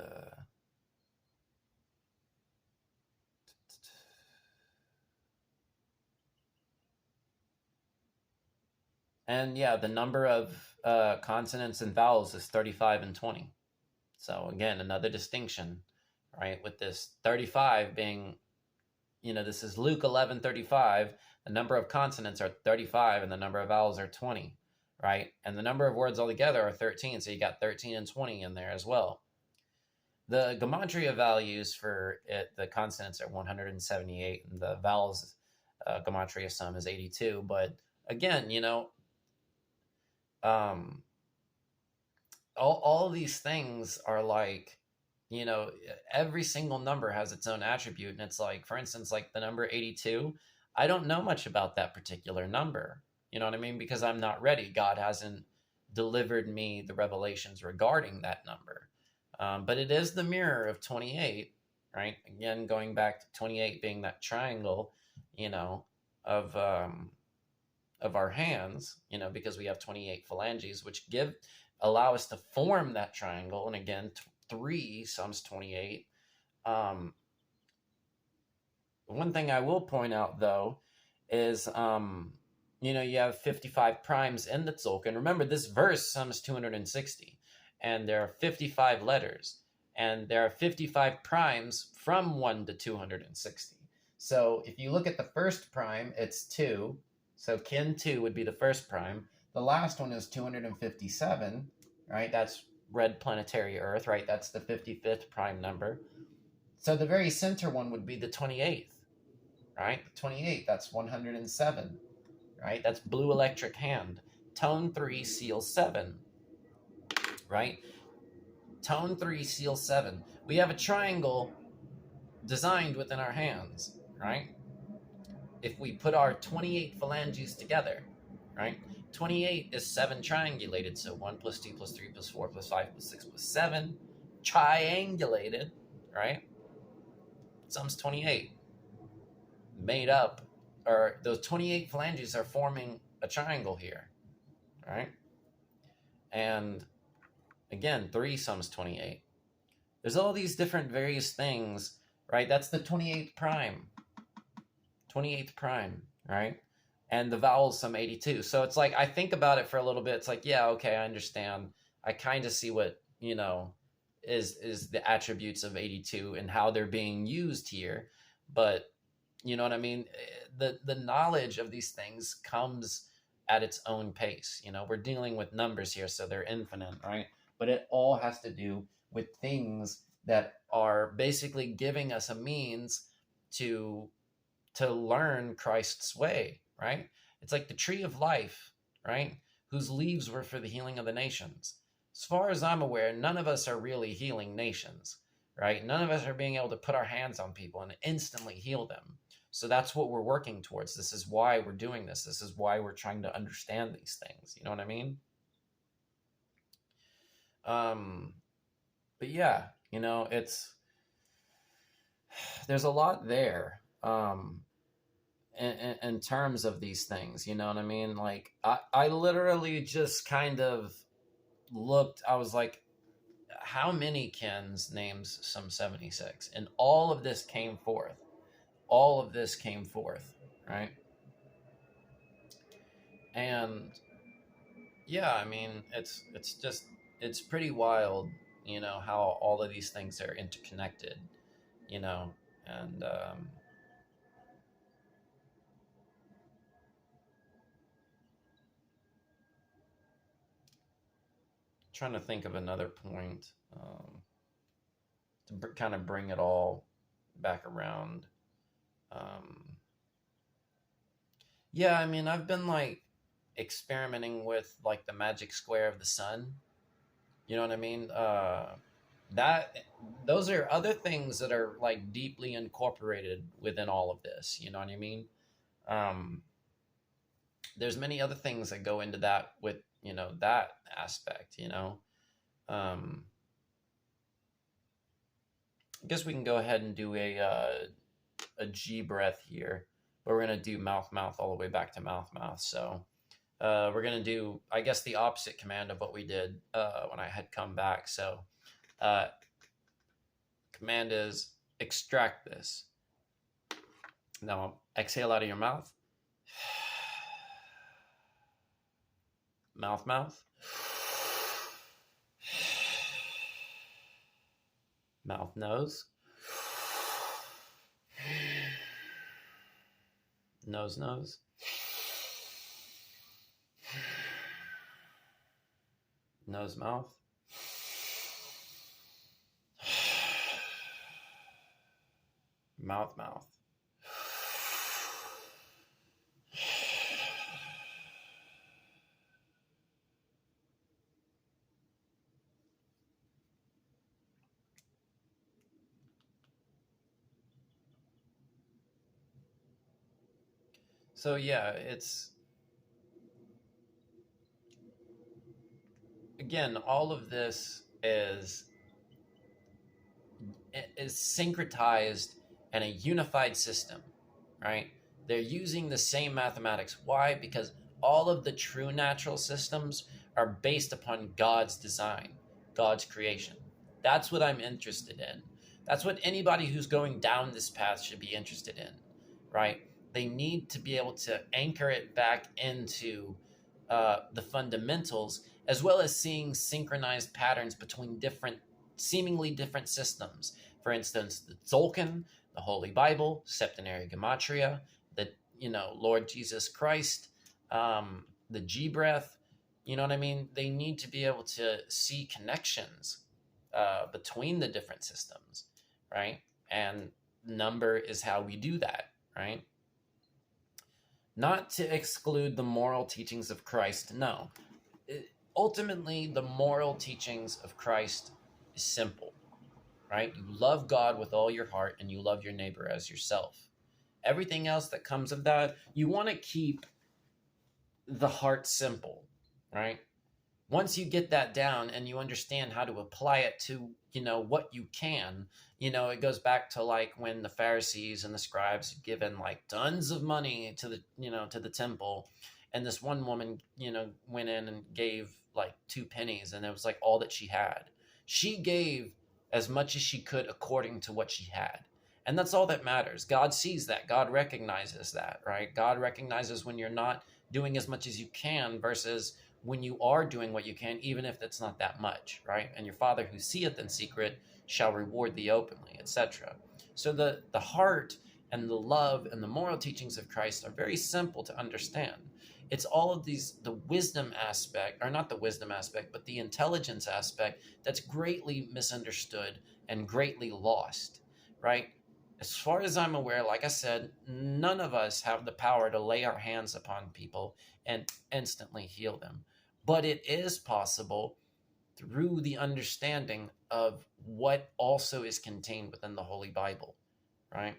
And the number of consonants and vowels is 35 and 20. So again, another distinction, right? With this 35 being, this is Luke 11:35. The number of consonants are 35 and the number of vowels are 20, right? And the number of words altogether are 13, so you got 13 and 20 in there as well. The gematria values for it, the consonants are 178, and the vowels gematria sum is 82. But again, um, all of these things are like, every single number has its own attribute. And it's like, for instance, like the number 82, I don't know much about that particular number. You know what I mean? Because I'm not ready. God hasn't delivered me the revelations regarding that number. But it is the mirror of 28, right? Again, going back to 28 being that triangle, of our hands, because we have 28 phalanges, which allow us to form that triangle. And again, 3 sums 28. One thing I will point out, though, is, you have 55 primes in the Tzolkin. Remember, this verse sums 260, and there are 55 letters, and there are 55 primes from 1 to 260. So if you look at the first prime, it's 2. So kin 2 would be the first prime. The last one is 257, right? That's red planetary Earth, right? That's the 55th prime number. So the very center one would be the 28th, right? 28, that's 107, right? That's blue electric hand. Tone 3, seal 7, right? Tone 3, seal 7. We have a triangle designed within our hands, right? If we put our 28 phalanges together, right? 28 is 7 triangulated, so 1 plus 2 plus 3 plus 4 plus 5 plus 6 plus 7, triangulated, right? Sums 28. Made up, or those 28 phalanges are forming a triangle here, right? And again, 3 sums 28. There's all these different various things, right? That's the 28th prime. 28th prime, right? And the vowels sum 82. So it's like, I think about it for a little bit. It's like, yeah, okay, I understand. I kind of see what, is the attributes of 82 and how they're being used here. But you know what I mean? The knowledge of these things comes at its own pace. We're dealing with numbers here, so they're infinite, right? But it all has to do with things that are basically giving us a means to learn Christ's way, right? It's like the tree of life, right? Whose leaves were for the healing of the nations. As far as I'm aware, none of us are really healing nations, right? None of us are being able to put our hands on people and instantly heal them. So that's what we're working towards. This is why we're doing this. This is why we're trying to understand these things. You know what I mean? But yeah, there's a lot there. In terms of these things, you know what I mean? Like, I literally just kind of looked, I was like, how many Ken's names sum 76? And all of this came forth. Right? And yeah, I mean, it's pretty wild, how all of these things are interconnected, and trying to think of another point, to kind of bring it all back around. Yeah, I mean, I've been like experimenting with like the magic square of the sun. You know what I mean? That those are other things that are like deeply incorporated within all of this. You know what I mean? Um, there's many other things that go into that with that aspect. I guess we can go ahead and do a G breath here, but we're gonna do mouth mouth all the way back to mouth mouth. So we're gonna do, I guess, the opposite command of what we did when I had come back. So command is extract this. Now exhale out of your mouth. Mouth mouth. Mouth nose. Nose nose. nose, mouth. Mouth, mouth. So yeah, it's, again, all of this is syncretized in a unified system, right? They're using the same mathematics. Why? Because all of the true natural systems are based upon God's design, God's creation. That's what I'm interested in. That's what anybody who's going down this path should be interested in, right? They need to be able to anchor it back into the fundamentals, as well as seeing synchronized patterns between seemingly different systems. For instance, the Tzolkin, the Holy Bible, septenary gematria, the Lord Jesus Christ, the G breath. You know what I mean? They need to be able to see connections between the different systems, right? And number is how we do that, right? Not to exclude the moral teachings of Christ, no. Ultimately, the moral teachings of Christ is simple, right? You love God with all your heart and you love your neighbor as yourself. Everything else that comes of that, you want to keep the heart simple, right? Once you get that down and you understand how to apply it to, what you can, it goes back to like when the Pharisees and the scribes had given like tons of money to the temple. And this one woman, went in and gave like 2 pennies, and it was like all that she had. She gave as much as she could according to what she had. And that's all that matters. God sees that. God recognizes that, right? God recognizes when you're not doing as much as you can versus when you are doing what you can, even if it's not that much, right? And your Father who seeth in secret shall reward thee openly, etc. So the heart and the love and the moral teachings of Christ are very simple to understand. It's all of these, the wisdom aspect, or not the wisdom aspect, but the intelligence aspect that's greatly misunderstood and greatly lost, right? As far as I'm aware, like I said, none of us have the power to lay our hands upon people and instantly heal them. But it is possible through the understanding of what also is contained within the Holy Bible, right?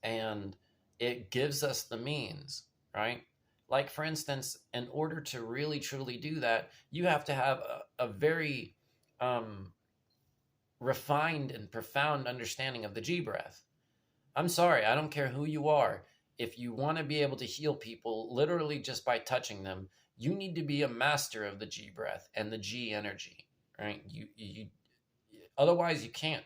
And it gives us the means, right? Like, for instance, in order to really truly do that, you have to have a very refined and profound understanding of the G breath. I'm sorry, I don't care who you are. If you want to be able to heal people literally just by touching them, you need to be a master of the G breath and the G energy, right? You otherwise you can't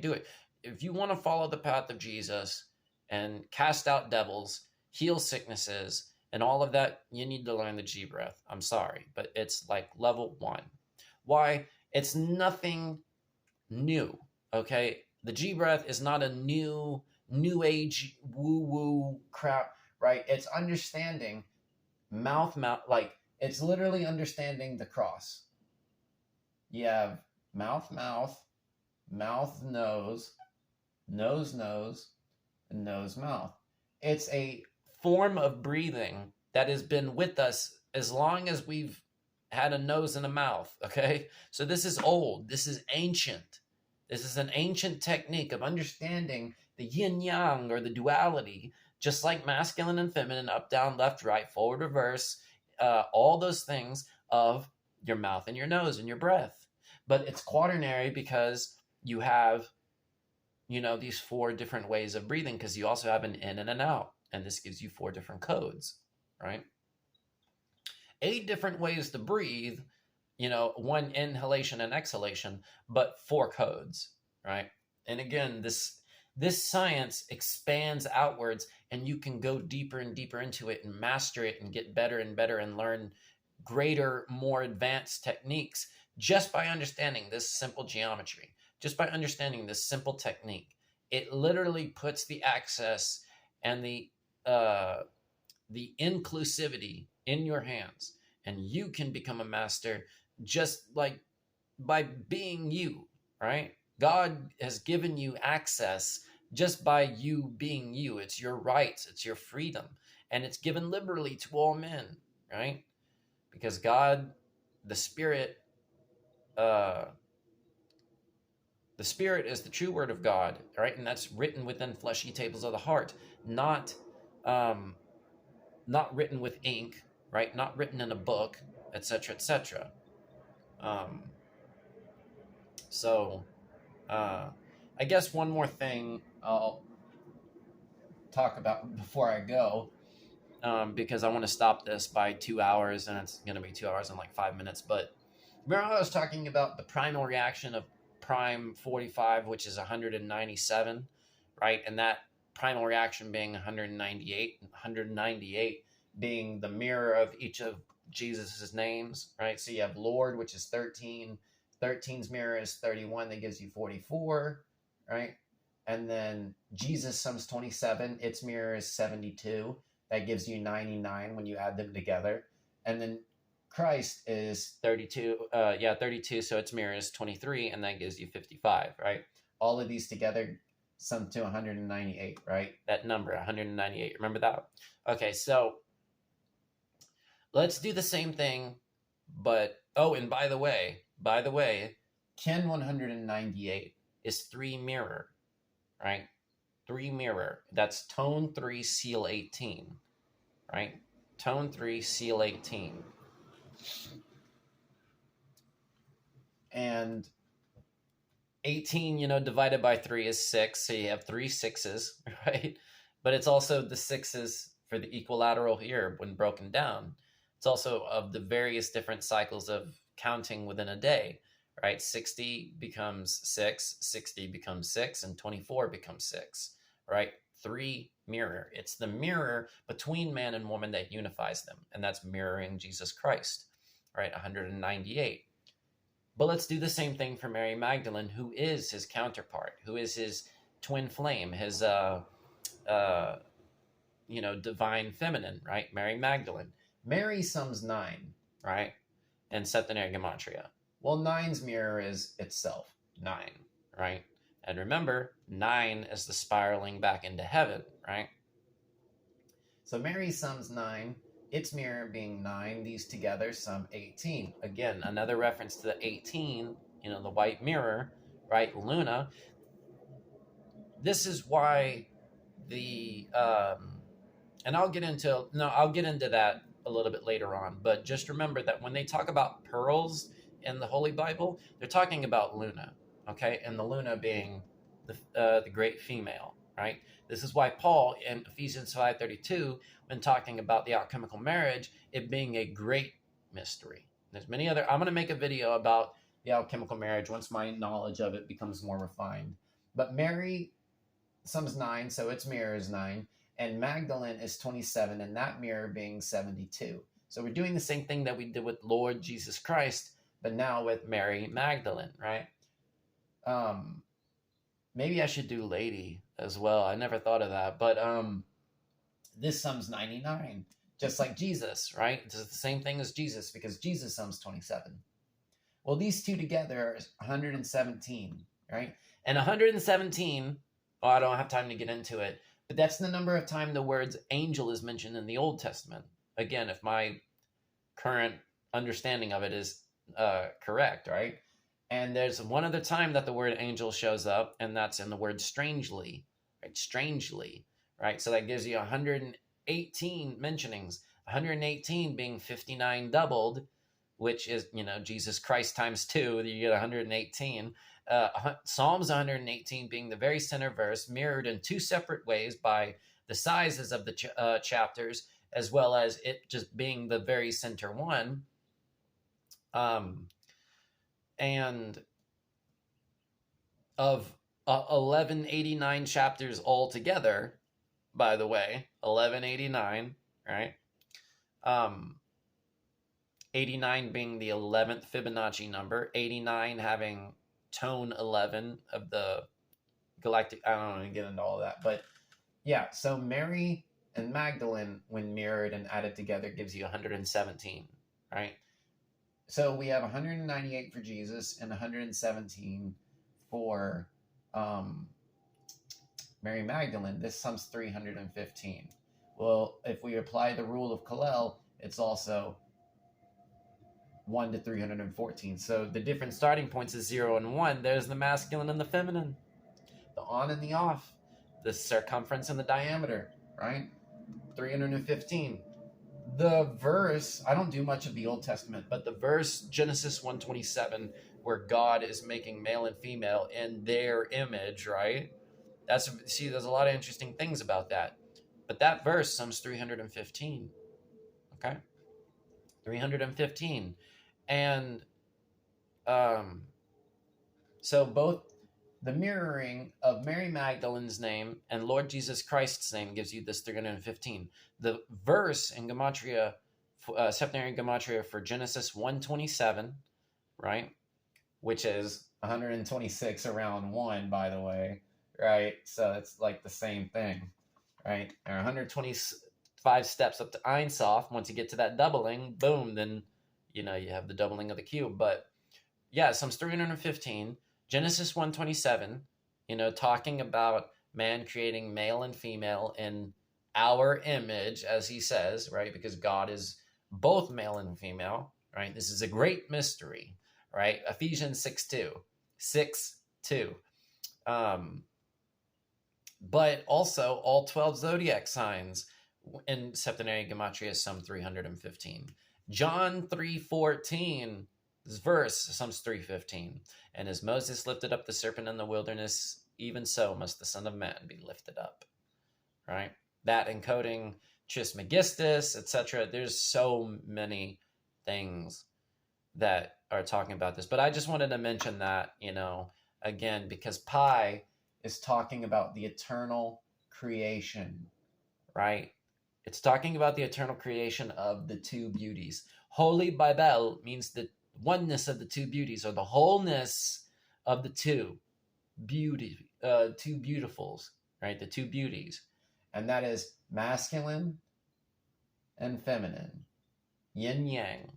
do it. If you want to follow the path of Jesus and cast out devils, heal sicknesses, and all of that, you need to learn the G breath. I'm sorry, but it's like level 1. Why? It's nothing new, okay? The G breath is not a new age woo crap, right? It's understanding mouth, like it's literally understanding the cross. You have mouth, nose, nose, and nose, mouth. It's a form of breathing that has been with us as long as we've had a nose and a mouth, okay? So this is old. This is ancient. This is an ancient technique of understanding the yin-yang, or the duality, just like masculine and feminine, up, down, left, right, forward, reverse, all those things of your mouth and your nose and your breath. But it's quaternary because you have, these 4 different ways of breathing, because you also have an in and an out. And this gives you 4 different codes, right? 8 different ways to breathe, 1 inhalation and exhalation, but 4 codes, right? And again, this science expands outwards, and you can go deeper and deeper into it and master it and get better and better and learn greater, more advanced techniques just by understanding this simple geometry, just by understanding this simple technique. It literally puts the access and the inclusivity in your hands, and you can become a master just like by being you, right? God has given you access just by you being you. It's your rights, it's your freedom, and it's given liberally to all men, right? Because God, the Spirit, uh, the Spirit is the true word of God, right? And that's written within fleshy tables of the heart, not um, not written with ink, right? Not written in a book, etc., etc. Um, so, I guess one more thing I'll talk about before I go, because I want to stop this by 2 hours, and it's going to be 2 hours and like 5 minutes. But remember, I was talking about the primal reaction of prime 45, which is 197, right? And that primal reaction being 198 being the mirror of each of Jesus's names, right? So you have Lord, which is 13. 13's mirror is 31. That gives you 44, right? And then Jesus sums 27. Its mirror is 72. That gives you 99 when you add them together. And then Christ is 32. 32. So its mirror is 23, and that gives you 55, right? All of these together sum to 198, right? That number, 198. Remember that? Okay, so let's do the same thing, but and by the way, Ken 198 is 3 mirror, right? 3 mirror. That's tone 3, seal 18, right? Tone 3, seal 18. And 18, divided by 3 is 6, so you have 3 sixes, right? But it's also the sixes for the equilateral here when broken down. It's also of the various different cycles of counting within a day, right? 60 becomes 6, 60 becomes 6, and 24 becomes 6, right? 3 mirror. It's the mirror between man and woman that unifies them, and that's mirroring Jesus Christ, right? 198. But let's do the same thing for Mary Magdalene, who is his counterpart, who is his twin flame, his divine feminine, right? Mary Magdalene. Mary sums 9, right? And septenary gematria. Well, 9's mirror is itself, 9, right? And remember, 9 is the spiraling back into heaven, right? So Mary sums 9, its mirror being 9, these together sum 18. Again, another reference to the 18, the white mirror, right? Luna. This is why and I'll get into that a little bit later on, but just remember that when they talk about pearls in the Holy Bible, they're talking about Luna, okay? And the Luna being the great female, right? This is why Paul in Ephesians 5:32, when talking about the alchemical marriage, it being a great mystery. There's many other. I'm going to make a video about the alchemical marriage once my knowledge of it becomes more refined. But Mary sums 9, so its mirror is 9, and Magdalene is 27, and that mirror being 72. So we're doing the same thing that we did with Lord Jesus Christ, but now with Mary Magdalene, right? Maybe I should do Lady as well. I never thought of that, but this sums 99, just like Jesus, right? It's the same thing as Jesus, because Jesus sums 27. Well, these two together are 117, right? And 117, I don't have time to get into it, but that's the number of time the words angel is mentioned in the Old Testament. Again, if my current understanding of it is correct, right? And there's one other time that the word angel shows up, and that's in the word strangely, right? Strangely, right? So that gives you 118 mentionings, 118 being 59 doubled, which is, Jesus Christ times 2, you get 118. Psalms 118 being the very center verse, mirrored in 2 separate ways by the sizes of the chapters, as well as it just being the very center one. And of 1189 chapters altogether, by the way, 1189, right? 89 being the 11th Fibonacci number, 89 having tone 11 of the galactic. I don't want to get into all of that, but yeah. So Mary and Magdalene, when mirrored and added together, gives you 117, right? So we have 198 for Jesus and 117 for Mary Magdalene. This sums 315. Well, if we apply the rule of Kalel, it's also 1 to 314. So the different starting points is 0 and 1. There's the masculine and the feminine, the on and the off, the circumference and the diameter, right? 315. The verse, I don't do much of the Old Testament, but the verse Genesis 1:27, where God is making male and female in their image, right? There's a lot of interesting things about that. But that verse sums 315. Okay? 315. And so both the mirroring of Mary Magdalene's name and Lord Jesus Christ's name gives you this 315. The verse in Gematria, septenary Gematria for Genesis 1:27, right? Which is 126 around 1, by the way, right? So it's like the same thing, right? Or 125 steps up to Ein Sof. Once you get to that doubling, boom, then, you have the doubling of the cube. But yeah, sums 315. Genesis 1:27, talking about man creating male and female in our image, as he says, right? Because God is both male and female, right? This is a great mystery, right? Ephesians 6:2. 6:2. But also all 12 zodiac signs in septenary gematria sum 315. John 3:14, this verse sums 315. And as Moses lifted up the serpent in the wilderness, even so must the Son of Man be lifted up. Right? That encoding Trismegistus, etc. There's so many things that are talking about this. But I just wanted to mention that, again, because pi is talking about the eternal creation, right? It's talking about the eternal creation of the two beauties. Holy Bible means the oneness of the two beauties, or the wholeness of the two beautifuls, right? The two beauties. And that is masculine and feminine, yin yang,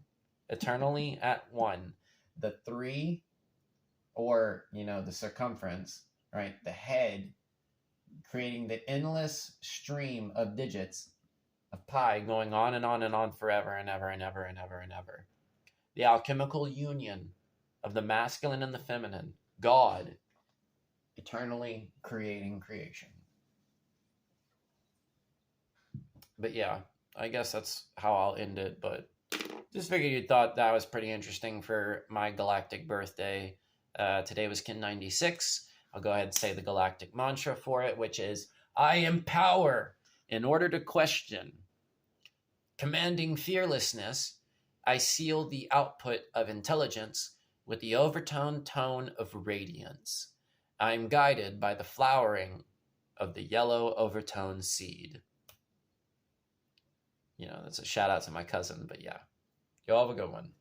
eternally at one. The three, or, the circumference, right? The head, creating the endless stream of digits of pi going on and on and on forever and ever and ever and ever and ever. The alchemical union of the masculine and the feminine, God eternally creating creation. But yeah, I guess that's how I'll end it. But just figured you thought that was pretty interesting for my galactic birthday. Today was Kin 96. I'll go ahead and say the galactic mantra for it, which is, I empower in order to question. Commanding fearlessness, I seal the output of intelligence with the overtone tone of radiance. I am guided by the flowering of the yellow overtone seed. That's a shout out to my cousin, but yeah. Y'all have a good one.